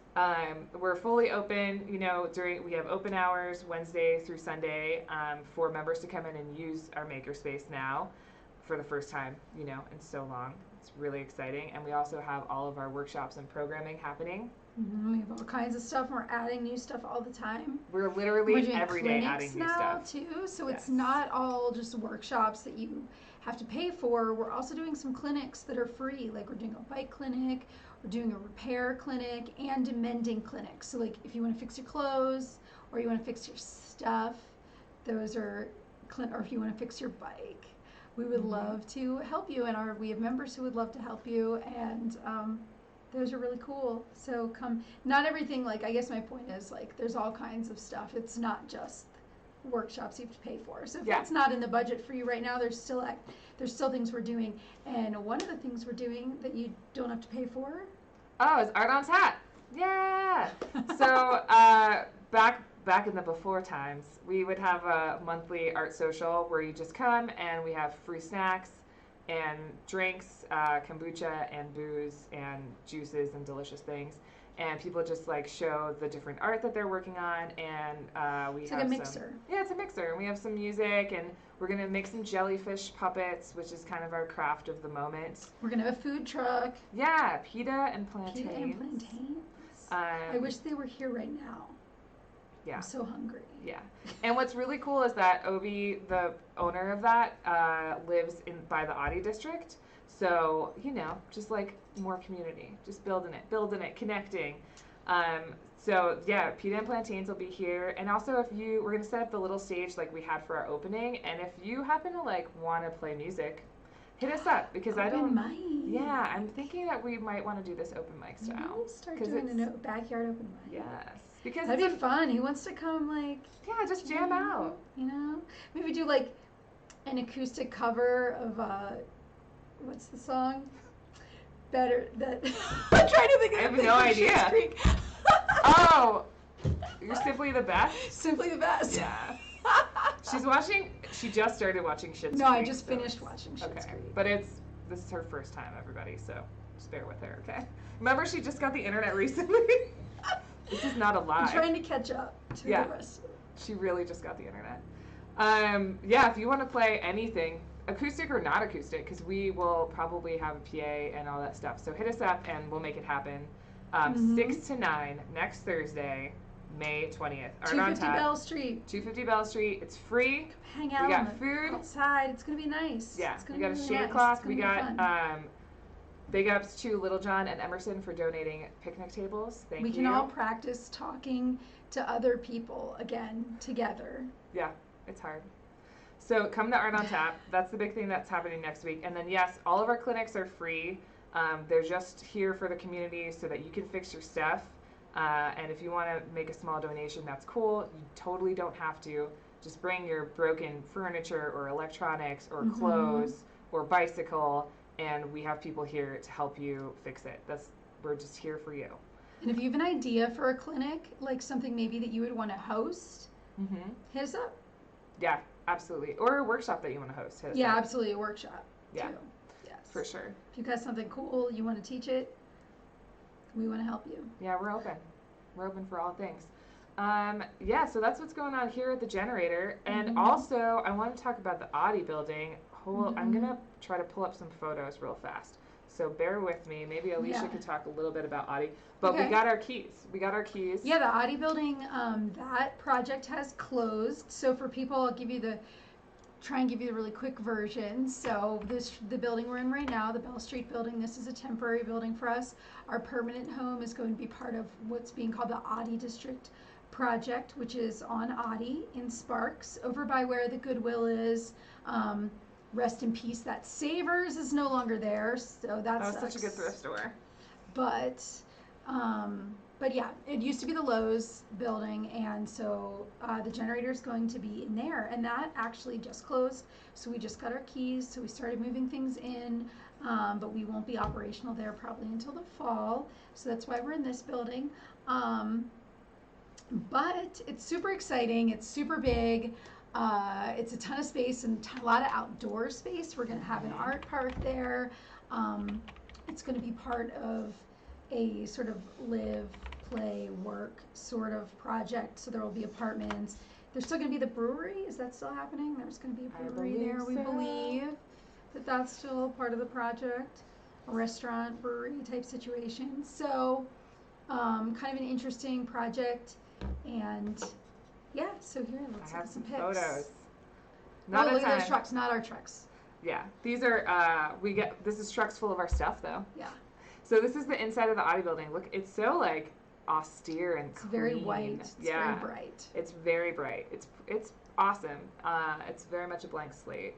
We're fully open. We have open hours Wednesday through Sunday for members to come in and use our makerspace now for the first time, in so long. It's really exciting. And we also have all of our workshops and programming happening. We have all kinds of stuff. We're adding new stuff all the time. We're literally doing every day adding new now stuff too. So Yes. it's not all just workshops that you have to pay for. We're also doing some clinics that are free. Like we're doing a bike clinic, we're doing a repair clinic, and a mending clinic. So like if you want to fix your clothes or you want to fix your stuff, those are or if you want to fix your bike, we would love to help you. And we have members who would love to help you. And those are really cool. So come, not everything, I guess my point is, there's all kinds of stuff. It's not just workshops you have to pay for. So if it's not in the budget for you right now, there's still things we're doing. And one of the things we're doing that you don't have to pay for. Oh, it's Art on Tap. Yeah. So back in the before times, we would have a monthly art social where you just come and we have free snacks and drinks, kombucha and booze and juices and delicious things, and people just show the different art that they're working on, and It's like a mixer. It's a mixer, and we have some music, and we're gonna make some jellyfish puppets, which is kind of our craft of the moment. We're gonna have a food truck. Yeah, pita and plantains. Pita and plantains. I wish they were here right now. Yeah. I'm so hungry. Yeah. And what's really cool is that Obi, the owner of that, lives by the Audi district. So, just more community, just building it, connecting. So yeah, Pita and Plantains will be here. And also we're going to set up the little stage like we had for our opening. And if you happen to want to play music, hit us up because Open mic. Yeah, I'm thinking that we might want to do this open mic style. Maybe start doing a backyard open mic. Yes. Because that'd be fun. Who wants to come just jam out. Maybe do an acoustic cover of what's the song? Better that I'm trying to think of I have no idea. Oh, you're Simply the Best? Simply the Best. Yeah. She just started watching Schitt's Creek. No, I just finished watching Schitt's Creek. But this is her first time, everybody, so just bear with her, okay? Remember, she just got the internet recently? This is not a lie. I'm trying to catch up to the rest of it. She really just got the internet. If you want to play anything, acoustic or not acoustic, because we will probably have a PA and all that stuff. So hit us up and we'll make it happen. 6 to 9 next Thursday, May 20th. 250 Bell Street. 250 Bell Street. It's free. Hang out. We got food outside. It's gonna be nice. Yeah, it's gonna we got be a really shade nice. cloth. We got big ups to Little John and Emerson for donating picnic tables. Thank you. We can all practice talking to other people again together. Yeah, it's hard. So come to Art on Tap. That's the big thing that's happening next week. And then yes, all of our clinics are free. They're just here for the community so that you can fix your stuff. And if you want to make a small donation, that's cool. You totally don't have to. Just bring your broken furniture or electronics or clothes or bicycle, and we have people here to help you fix it. We're just here for you. And if you have an idea for a clinic, something maybe that you would want to host, hit us up. Yeah, absolutely. Or a workshop that you want to host. Hit us up. Absolutely, a workshop too. Yes. For sure. If you've got something cool, you want to teach it, we want to help you. Yeah, we're open. We're open for all things. So that's what's going on here at the generator. And also, I want to talk about the Audi building. I'm going to try to pull up some photos real fast. So bear with me. Maybe Alicia could talk a little bit about Audi. But we got our keys. Yeah, the Audi building, that project has closed. So for people, I'll try and give you the really quick version. So the building we're in right now, the Bell Street building, this is a temporary building for us. Our permanent home is going to be part of what's being called the Audi District project, which is on Audi in Sparks, over by where the Goodwill is. rest in peace, that Savers is no longer there, so that was sucks. such a good thrift store. But yeah, it used to be the Lowe's building, and so the generator is going to be in there, and that actually just closed. So we just got our keys, so we started moving things in, but we won't be operational there probably until the fall. So that's why we're in this building. But it's super exciting. It's super big. It's a ton of space and a lot of outdoor space. We're going to have an art park there. It's going to be part of a sort of live, play, work sort of project. So there will be apartments. There's still going to be the brewery. Is that still happening? There's going to be a brewery there. We believe that that's still part of the project. A restaurant, brewery type situation. So kind of an interesting project. And yeah, so here, let's I have some some pics. photos. Oh, look at those trucks, not our trucks. Yeah, these are, this is trucks full of our stuff though. Yeah. So this is the inside of the Audi building. Look, it's so like austere and clean. Very white. It's very bright. It's very bright. It's awesome. It's very much a blank slate.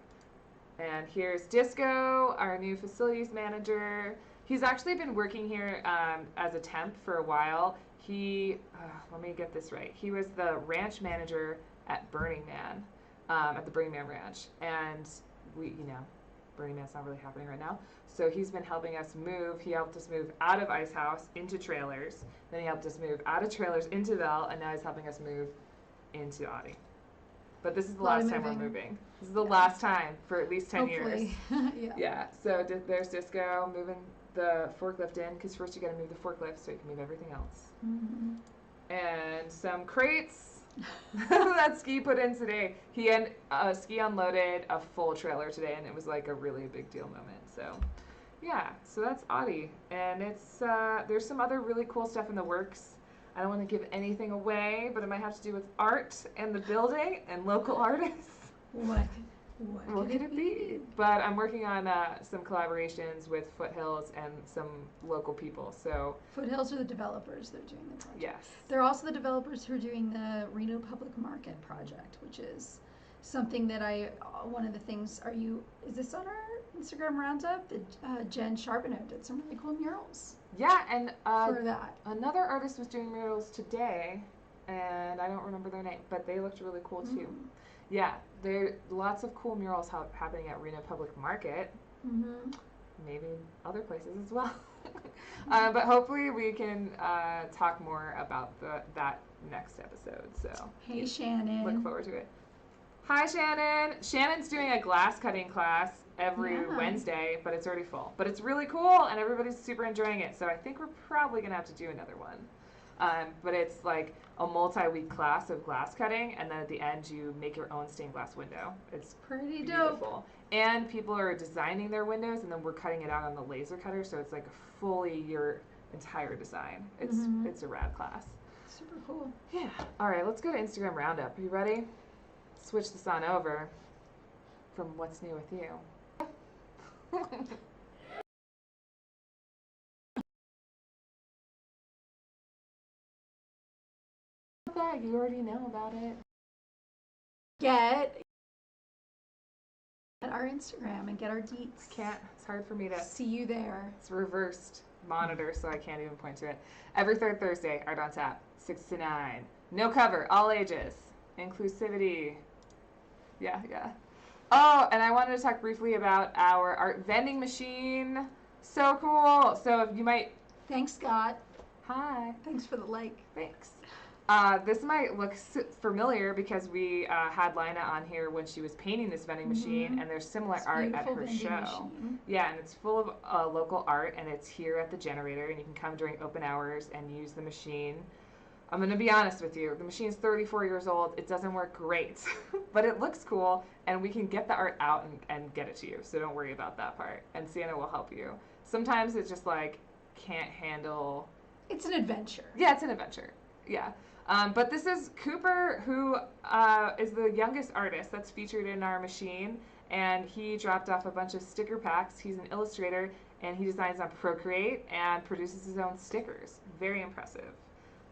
And here's Disco, our new facilities manager. He's actually been working here as a temp for a while. Let me get this right. He was the ranch manager at Burning Man, at the Burning Man Ranch. And Burning Man's not really happening right now. So he's been helping us move. He helped us move out of Ice House into trailers. Then he helped us move out of trailers into Vel, and now he's helping us move into Audi. But this is the last time we're moving. This is the last time for at least 10 years. Yeah. So there's Disco moving the forklift in, because first you got to move the forklift so you can move everything else. Mm-hmm. And some crates that Ski put in today. Ski unloaded a full trailer today, and it was like a really big deal moment. So yeah, so that's Audi, and it's there's some other really cool stuff in the works. I don't want to give anything away, but it might have to do with art and the building and local artists. What could it be? But I'm working on some collaborations with Foothills and some local people. So Foothills are the developers that are doing the project. Yes. They're also the developers who are doing the Reno Public Market project, which is something that one of the things, is this on our Instagram roundup? That Jen Charbonneau did some really cool murals. Yeah, and for that. Another artist was doing murals today, and I don't remember their name, but they looked really cool too. Mm-hmm. Yeah, there are lots of cool murals happening at Reno Public Market. Mm-hmm. Maybe other places as well. But hopefully we can talk more about that next episode. So hey, Shannon. Look forward to it. Hi, Shannon. Shannon's doing a glass cutting class every Wednesday, but it's already full. But it's really cool, and everybody's super enjoying it. So I think we're probably going to have to do another one. But it's like a multi-week class of glass cutting, and then at the end you make your own stained glass window. It's pretty beautiful. dope. And people are designing their windows, and then we're cutting it out on the laser cutter, so it's like fully your entire design. It's a rad class. Super cool. Yeah. All right, let's go to Instagram Roundup. Are you ready? Switch this on over from What's New with You. That you already know about it. Get our Instagram and get our deets. It's hard for me to see you there. It's reversed monitor, so I can't even point to it. Every third Thursday, Art on Tap, 6 to 9. No cover, all ages. Inclusivity. Yeah. Oh, and I wanted to talk briefly about our art vending machine. So cool. So if you might... Thanks, Scott. Hi. Thanks for the like. Thanks. This might look familiar because we had Lina on here when she was painting this vending machine, and there's similar art at her show. Machine. Yeah, and it's full of local art, and it's here at the generator, and you can come during open hours and use the machine. I'm going to be honest with you. The machine's 34 years old. It doesn't work great, but it looks cool, and we can get the art out and get it to you, so don't worry about that part, and Ciana will help you. Sometimes it's just like can't handle... It's an adventure. Yeah, it's an adventure. Yeah. But this is Cooper, who is the youngest artist that's featured in our machine, and he dropped off a bunch of sticker packs. He's an illustrator, and he designs on Procreate and produces his own stickers. Very impressive.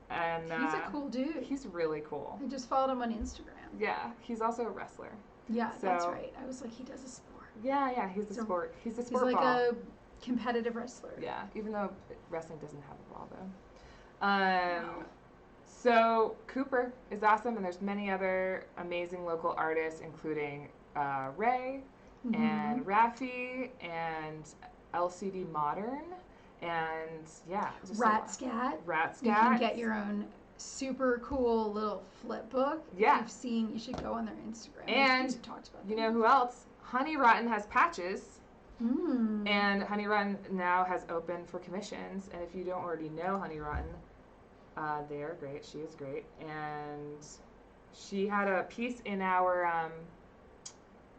And he's a cool dude. He's really cool. I just followed him on Instagram. Yeah, he's also a wrestler. Yeah, that's right. I was like, he does a sport. Yeah, he's a So sport. He's a He's sport like ball. a competitive wrestler. Yeah, even though wrestling doesn't have a ball though. Wow. So Cooper is awesome, and there's many other amazing local artists, including Ray and Raffi and LCD Modern, and yeah, just Ratscat. Ratscat. You can get your own super cool little flip book. Yeah. If you've seen, you should go on their Instagram. And We've talked about you them. know who else? Honey Rotten has patches. Mm. And Honey Rotten now has opened for commissions. And if you don't already know Honey Rotten, they are great. She is great. And she had a piece in our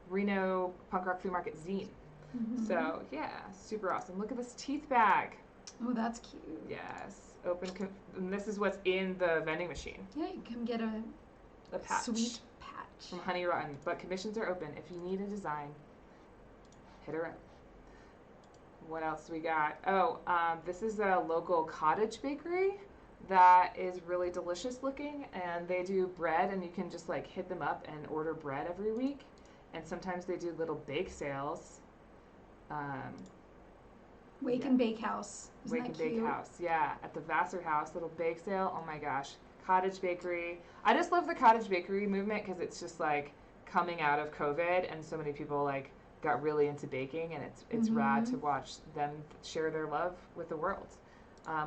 Reno Punk Rock Flea Market zine. Mhm. So, yeah, super awesome. Look at this teeth bag. Oh, that's cute. Yes. And this is what's in the vending machine. Yeah, you can get a patch. sweet patch. From Honey Rotten. But commissions are open. If you need a design, hit her up. What else we got? Oh, this is a local cottage bakery that is really delicious looking, and they do bread, and you can just like hit them up and order bread every week. And sometimes they do little bake sales. Wake and Bake House. Isn't Wake that and cute? Bake House, yeah, at the Vassar House, little bake sale. Oh my gosh, cottage bakery. I just love the cottage bakery movement because it's just like coming out of COVID, and so many people like got really into baking, and it's rad to watch them share their love with the world.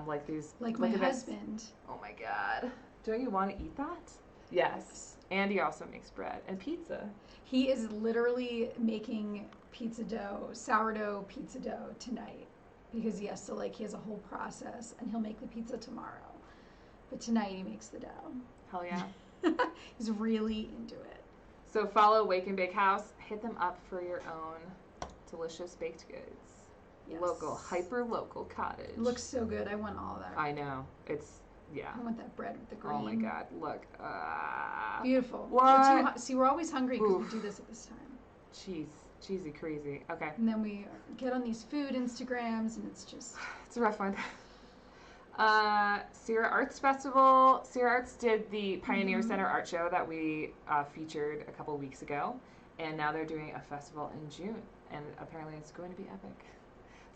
Like these, Like look my at this. husband. Oh my God, don't you want to eat that? Yes. And he also makes bread and pizza. He is literally making pizza dough, sourdough pizza dough tonight because he has to he has a whole process, and he'll make the pizza tomorrow. But tonight he makes the dough. Hell yeah. He's really into it. So follow Wake and Bake House. Hit them up for your own delicious baked goods. Yes. Local, hyper local cottage. It looks so good. I want all that. I know. It's, yeah. I want that bread with the green. Oh my God. Look. Beautiful. What? See, we're always hungry because we Oof. do this at this time. Cheesy crazy. Okay. And then we get on these food Instagrams, and it's just... It's a rough one. Sierra Arts Festival. Sierra Arts did the Pioneer Center art show that we featured a couple weeks ago, and now they're doing a festival in June, and apparently it's going to be epic.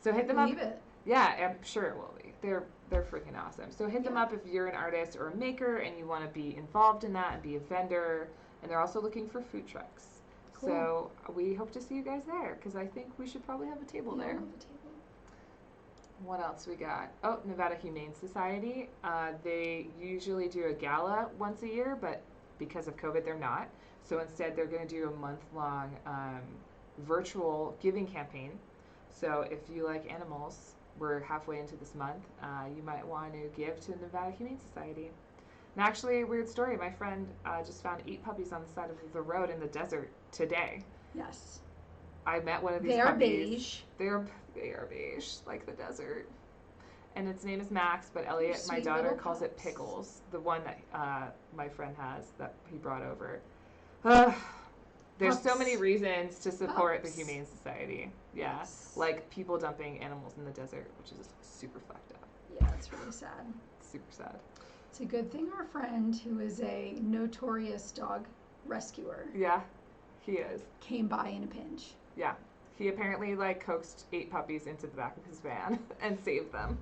So hit them up. Believe it. Yeah, I'm sure it will be. They're freaking awesome. So hit them up if you're an artist or a maker and you want to be involved in that and be a vendor. And they're also looking for food trucks. Cool. So we hope to see you guys there because I think we should probably have a table Yeah, there. we'll have a table. What else we got? Oh, Nevada Humane Society. They usually do a gala once a year, but because of COVID, they're not. So instead, they're going to do a month-long virtual giving campaign. So if you like animals, we're halfway into this month, you might want to give to Nevada Humane Society. And actually, weird story, my friend just found 8 puppies on the side of the road in the desert today. Yes. I met one of these They are puppies. beige. They are beige, like the desert. And its name is Max, but Elliot, my Sweet daughter, little calls it pups. Pickles, the one that my friend has that he brought over. There's so Pups. many reasons to support Pups. the Humane Society. Yeah, Yes. like people dumping animals in the desert, which is super fucked up. Yeah, it's really sad. Super sad. It's a good thing our friend, who is a notorious dog rescuer, Yeah, he is. came by in a pinch. Yeah, he apparently coaxed 8 puppies into the back of his van and saved them.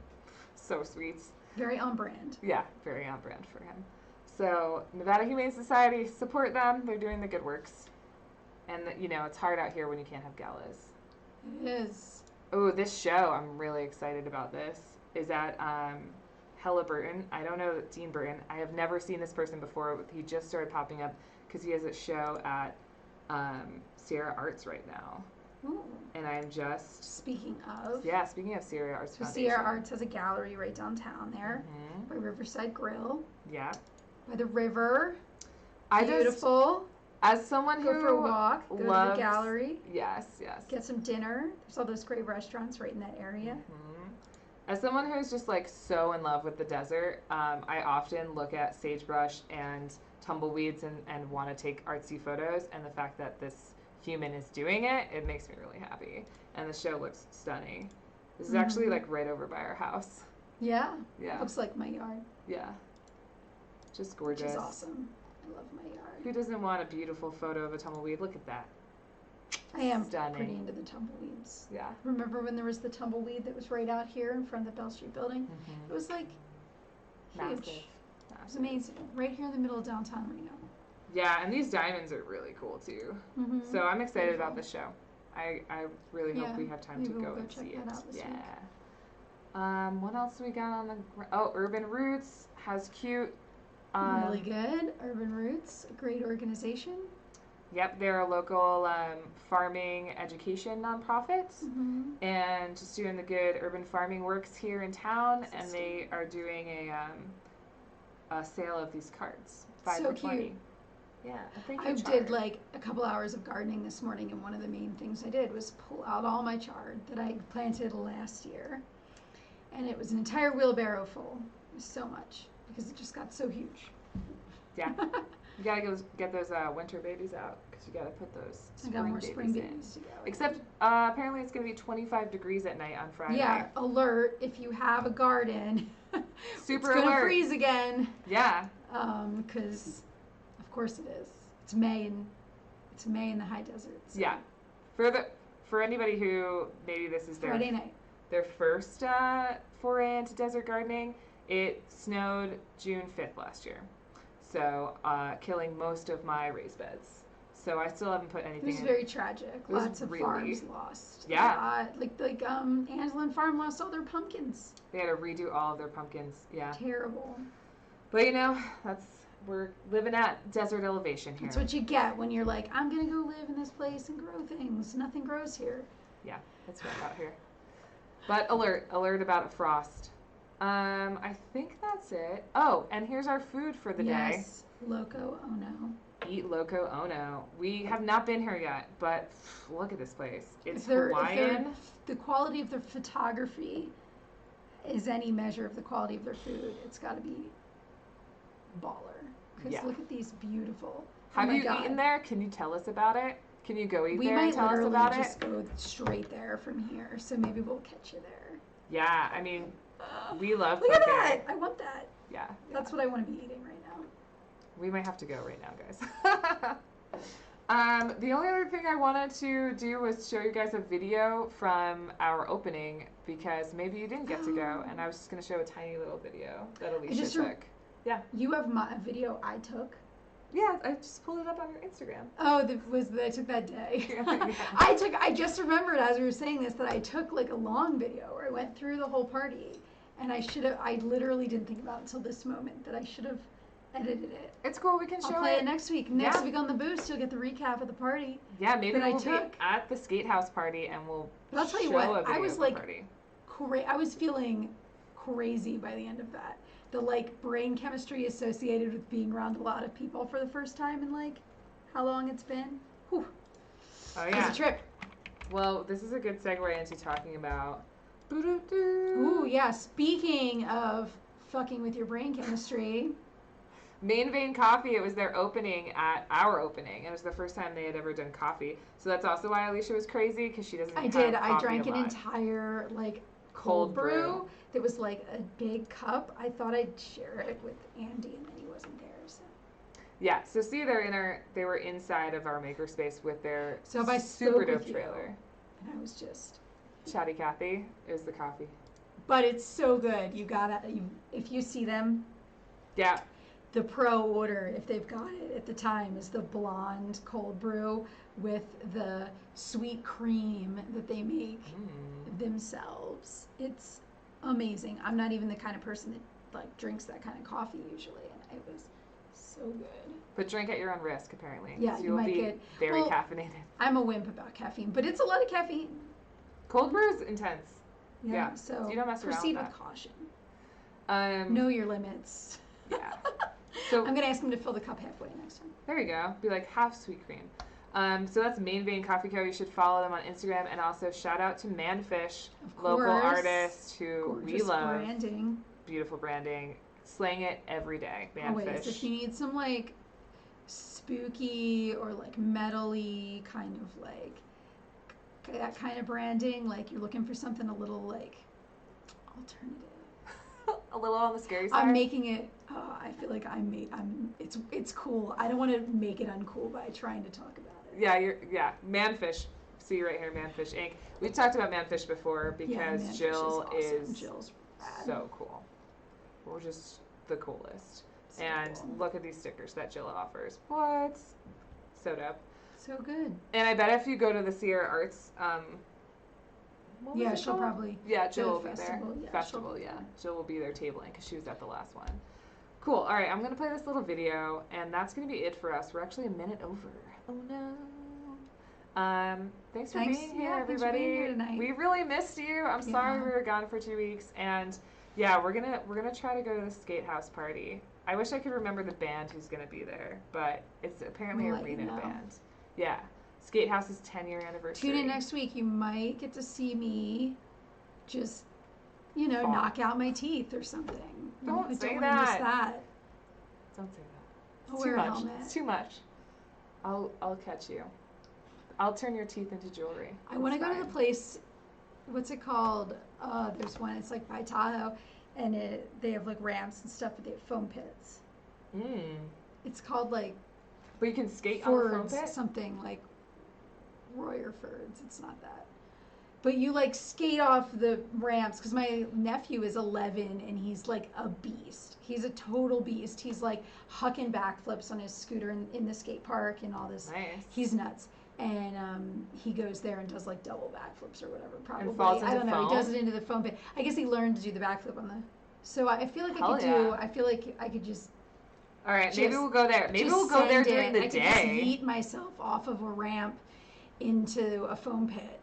So sweet. Very on brand. Yeah, very on brand for him. So Nevada Humane Society, support them. They're doing the good works. And it's hard out here when you can't have galas. It is. Oh, this show, I'm really excited about this, is at Halliburton. I don't know Dean Burton. I have never seen this person before. He just started popping up because he has a show at Sierra Arts right now. Ooh. And I'm just... Speaking of, speaking of Sierra Arts so Foundation. Sierra Arts has a gallery right downtown there Mhm. by Riverside Grill, Yeah. by the river. I just, Beautiful. as someone Go who for a walk. Go to the loves- gallery. Yes. Get some dinner. There's all those great restaurants right in that area. Mhm. As someone who's just so in love with the desert, I often look at sagebrush and tumbleweeds and want to take artsy photos. And the fact that this human is doing it, it makes me really happy. And the show looks stunning. This is actually right over by our house. Yeah. Yeah. Looks like my yard, Yeah. Just which gorgeous. is awesome. I love my yard. Who doesn't want a beautiful photo of a tumbleweed? Look at that. I am stunning. pretty into the tumbleweeds. Yeah. Remember when there was the tumbleweed that was right out here in front of the Bell Street building? Mm-hmm. It was like Massive. huge. It was amazing. Right here in the middle of downtown Reno. Yeah, and these diamonds are really cool too. Mm-hmm. So I'm excited about the show. I really hope we have time to maybe go we'll and check see that it. out this Yeah. week. What else we got on the Urban Roots has cute. Really good. Urban Roots, a great organization. Yep, they're a local farming education nonprofit, Mm-hmm. and just doing the good urban farming works here in town. And they are doing a sale of these cards, 5 So for 20. cute. Yeah, thank I you. did like a couple hours of gardening this morning, and one of the main things I did was pull out all my chard that I planted last year, and it was an entire wheelbarrow full. It was so much because it just got so huge. Yeah. You gotta go get those winter babies out because you gotta put those I spring got more babies spring in. babies to go. Except apparently it's gonna be 25 degrees at night on Friday. Yeah, alert if you have a garden. Super it's gonna alert. freeze again. Yeah. Because of course it is. It's May in the high desert. So. Yeah. For anybody who maybe this is Friday night. their first foray into desert gardening, it snowed June 5th last year. So killing most of my raised beds. So I still haven't put anything It was in. very tragic. was Lots of really- farms lost. Yeah. Like Anslin Farm lost all their pumpkins. They had to redo all of their pumpkins. Yeah. Terrible. But we're living at desert elevation here. That's what you get when you're like, I'm gonna go live in this place and grow things. Nothing grows here. Yeah, it's rough out here. But alert about a frost. I think that's it. Oh, and here's our food for the day. Yes. Loco, oh no. Eat Loco Ono. We have not been here yet, but look at this place. It's If Hawaiian. the quality of their photography is any measure of the quality of their food, it's got to be baller. Because Yeah. look at these beautiful. Have oh my you God. eaten there? Can you tell us about it? Can you go eat We there and might tell us literally about just it? go straight there from here, so maybe we'll catch you there. Yeah, I mean, we love Look at cooking. that! I want that. Yeah. That's what I want to be eating right now. We might have to go right now, guys. The only other thing I wanted to do was show you guys a video from our opening because maybe you didn't get to go, and I was just going to show a tiny little video that Alicia took. You have a video I took. Yeah, I just pulled it up on your Instagram. Oh, that I took that day. Yeah. I just remembered as we were saying this that I took like a long video where I went through the whole party, and I literally didn't think about it until this moment that I should have edited it. It's cool. We can I'll show play it next week. Next Yeah. week on the Boost, you'll get the recap of the party. Yeah, maybe that I we'll be took. at the skate house party and we'll But I'll tell you show what, a video I was of the like, party. I was feeling crazy by the end of that. The like brain chemistry associated with being around a lot of people for the first time in like how long it's been. Whew. Oh It was yeah. a trip. Well, this is a good segue into talking about. Ooh, yeah. Speaking of fucking with your brain chemistry. Main Vein Coffee, it was their opening at our opening. It was the first time they had ever done coffee. So that's also why Alicia was crazy, because she doesn't have I coffee drank a an lot. entire like Cold cold brew brew. that was like a big cup. I thought I'd share it with Andy, and then he wasn't there. So, Yeah, so see, they were inside of our makerspace with their So if I super spoke dope with you- trailer. and I was just. Chatty Cathy is the coffee. But it's so good. If you see them, Yeah, the pro order, if they've got it at the time, is the blonde cold brew with the sweet cream that they make themselves. It's amazing. I'm not even the kind of person that like drinks that kind of coffee usually, and it was so good. but drink at your own risk, apparently. Yeah, 'cause you you'll might be get- very well, caffeinated. I'm a wimp about caffeine, but it's a lot of caffeine. Cold brew is intense. Yeah, Yeah, so you don't mess around proceed with with that. caution. Know Know your limits. Yeah. So I'm gonna ask him to fill the cup halfway next time. there you go. Be like half sweet cream. So that's Main Vein Coffee Co. You should follow them on Instagram, and also shout out to Manfish, Of local course. artist who we Gorgeous love. branding. Beautiful branding, slaying it every day. Always. If Manfish. you need some like spooky or like metal-y kind of like that kind of branding, like you're looking for something a little like alternative. A little on the scary side. I'm making it. I feel like It's cool. I don't want to make it uncool by trying to talk about it. Yeah, Manfish. See right here, Manfish Inc. We talked about Manfish before because Manfish Jill awesome. is Jill's rad. so cool. We're just the coolest. So And cool. look at these stickers that Jill offers. What? So dope. So good. And I bet if you go to the Sierra Arts, what was Yeah, it she'll called? probably. Yeah, the Jill will be there. festival, yeah, she'll Festival, be yeah. there. Jill will be there tabling because she was at the last one. Cool. All right, I'm gonna play this little video, and that's gonna be it for us. We're actually a minute over. Oh no. Thanks for being here, yeah, everybody. thanks for being here tonight. We really missed you. I'm sorry Yeah. we were gone for 2 weeks, and yeah, we're gonna try to go to the skate house party. I wish I could remember the band who's gonna be there, but it's apparently We'll a let you Reno know. band. Yeah, Skate House's 10-year anniversary. Tune in next week. You might get to see me just, Fall. knock out my teeth or something. Don't I say don't wanna miss that. that. Don't say that. I'll It's wear too a much. helmet. It's too much. I'll catch you. I'll turn your teeth into jewelry. I want to It's go to the fine. place. What's it called? There's one. It's like by Tahoe, and they have like ramps and stuff, but they have foam pits. It's called like But you can skate on the foam Fords, pit? something like Royerfords. It's not that. But you like skate off the ramps because my nephew is 11 and he's like a beast. He's a total beast. He's like hucking backflips on his scooter in the skate park and all this. Nice. He's nuts. And he goes there and does like double backflips or whatever. Probably. falls I into don't know. foam? He does it into the foam pit. I guess he learned to do the backflip on the. So I feel like Hell I could yeah. do. I feel like I could just. All right, maybe Just- we'll go there. Maybe just we'll go there send during it. the I could just day. yeet myself off of a ramp into a foam pit.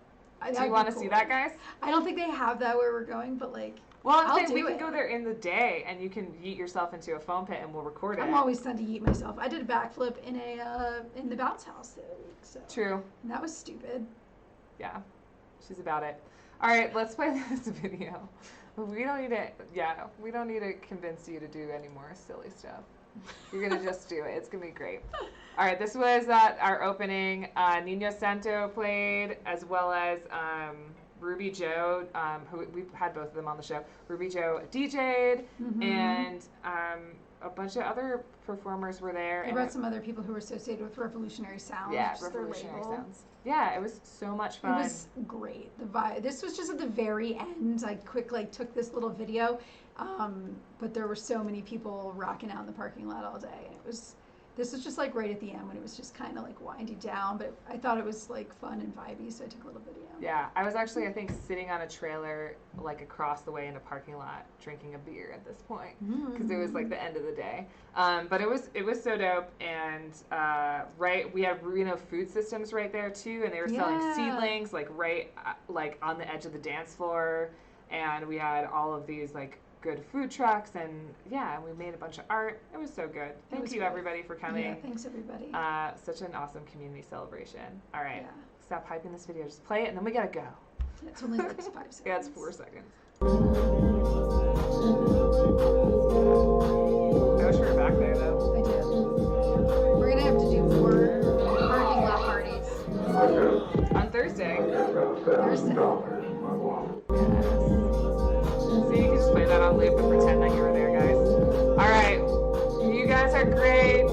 Do you want to see that, guys? I don't think they have that where we're going, but like Well, I'm I'll saying we do can it. go there in the day, and you can yeet yourself into a foam pit, and we'll record it. I'm always fun to yeet myself. I did a backflip in the bounce house the other week, so True. and that was stupid. Yeah, she's about it. All right, let's play this video. We don't need to. Yeah, we don't need to convince you to do any more silly stuff. You're gonna just do it. It's gonna be great. All right, this was our opening. Nino Santo played, as well as Ruby Joe, who we've had both of them on the show. Ruby Joe DJ'd, Mhm. and a bunch of other performers were there. I and brought some other people who were associated with Revolutionary Sound. yeah, which is their Revolutionary label. Sounds. Yeah, it was so much It fun. was great. The vibe. This was just at the very end. I took this little video, but there were so many people rocking out in the parking lot all day. This was just like right at the end when it was just kind of like winding down. But I thought it was like fun and vibey, so I took a little video. Yeah, I was actually, I think, sitting on a trailer like across the way in a parking lot drinking a beer at this point because it was like the end of the day. But it was so dope, and we have Reno Food Systems right there too, and they were selling Yeah. seedlings like right like on the edge of the dance floor, and we had all of these like good food trucks, and yeah, we made a bunch of art. It was so good. Thank was you great. everybody for coming. Yeah, thanks everybody. Such an awesome community celebration. All right. Yeah. Stop hyping this video. Just play it, and then we gotta go. It's only like 5 seconds. Yeah, it's 4 seconds. I wish we were back there, though. I do. We're gonna have to do more parking lot parties. On Thursday. Thursday. See, you can just play that on loop and pretend that you were there, guys. All right. You guys are great.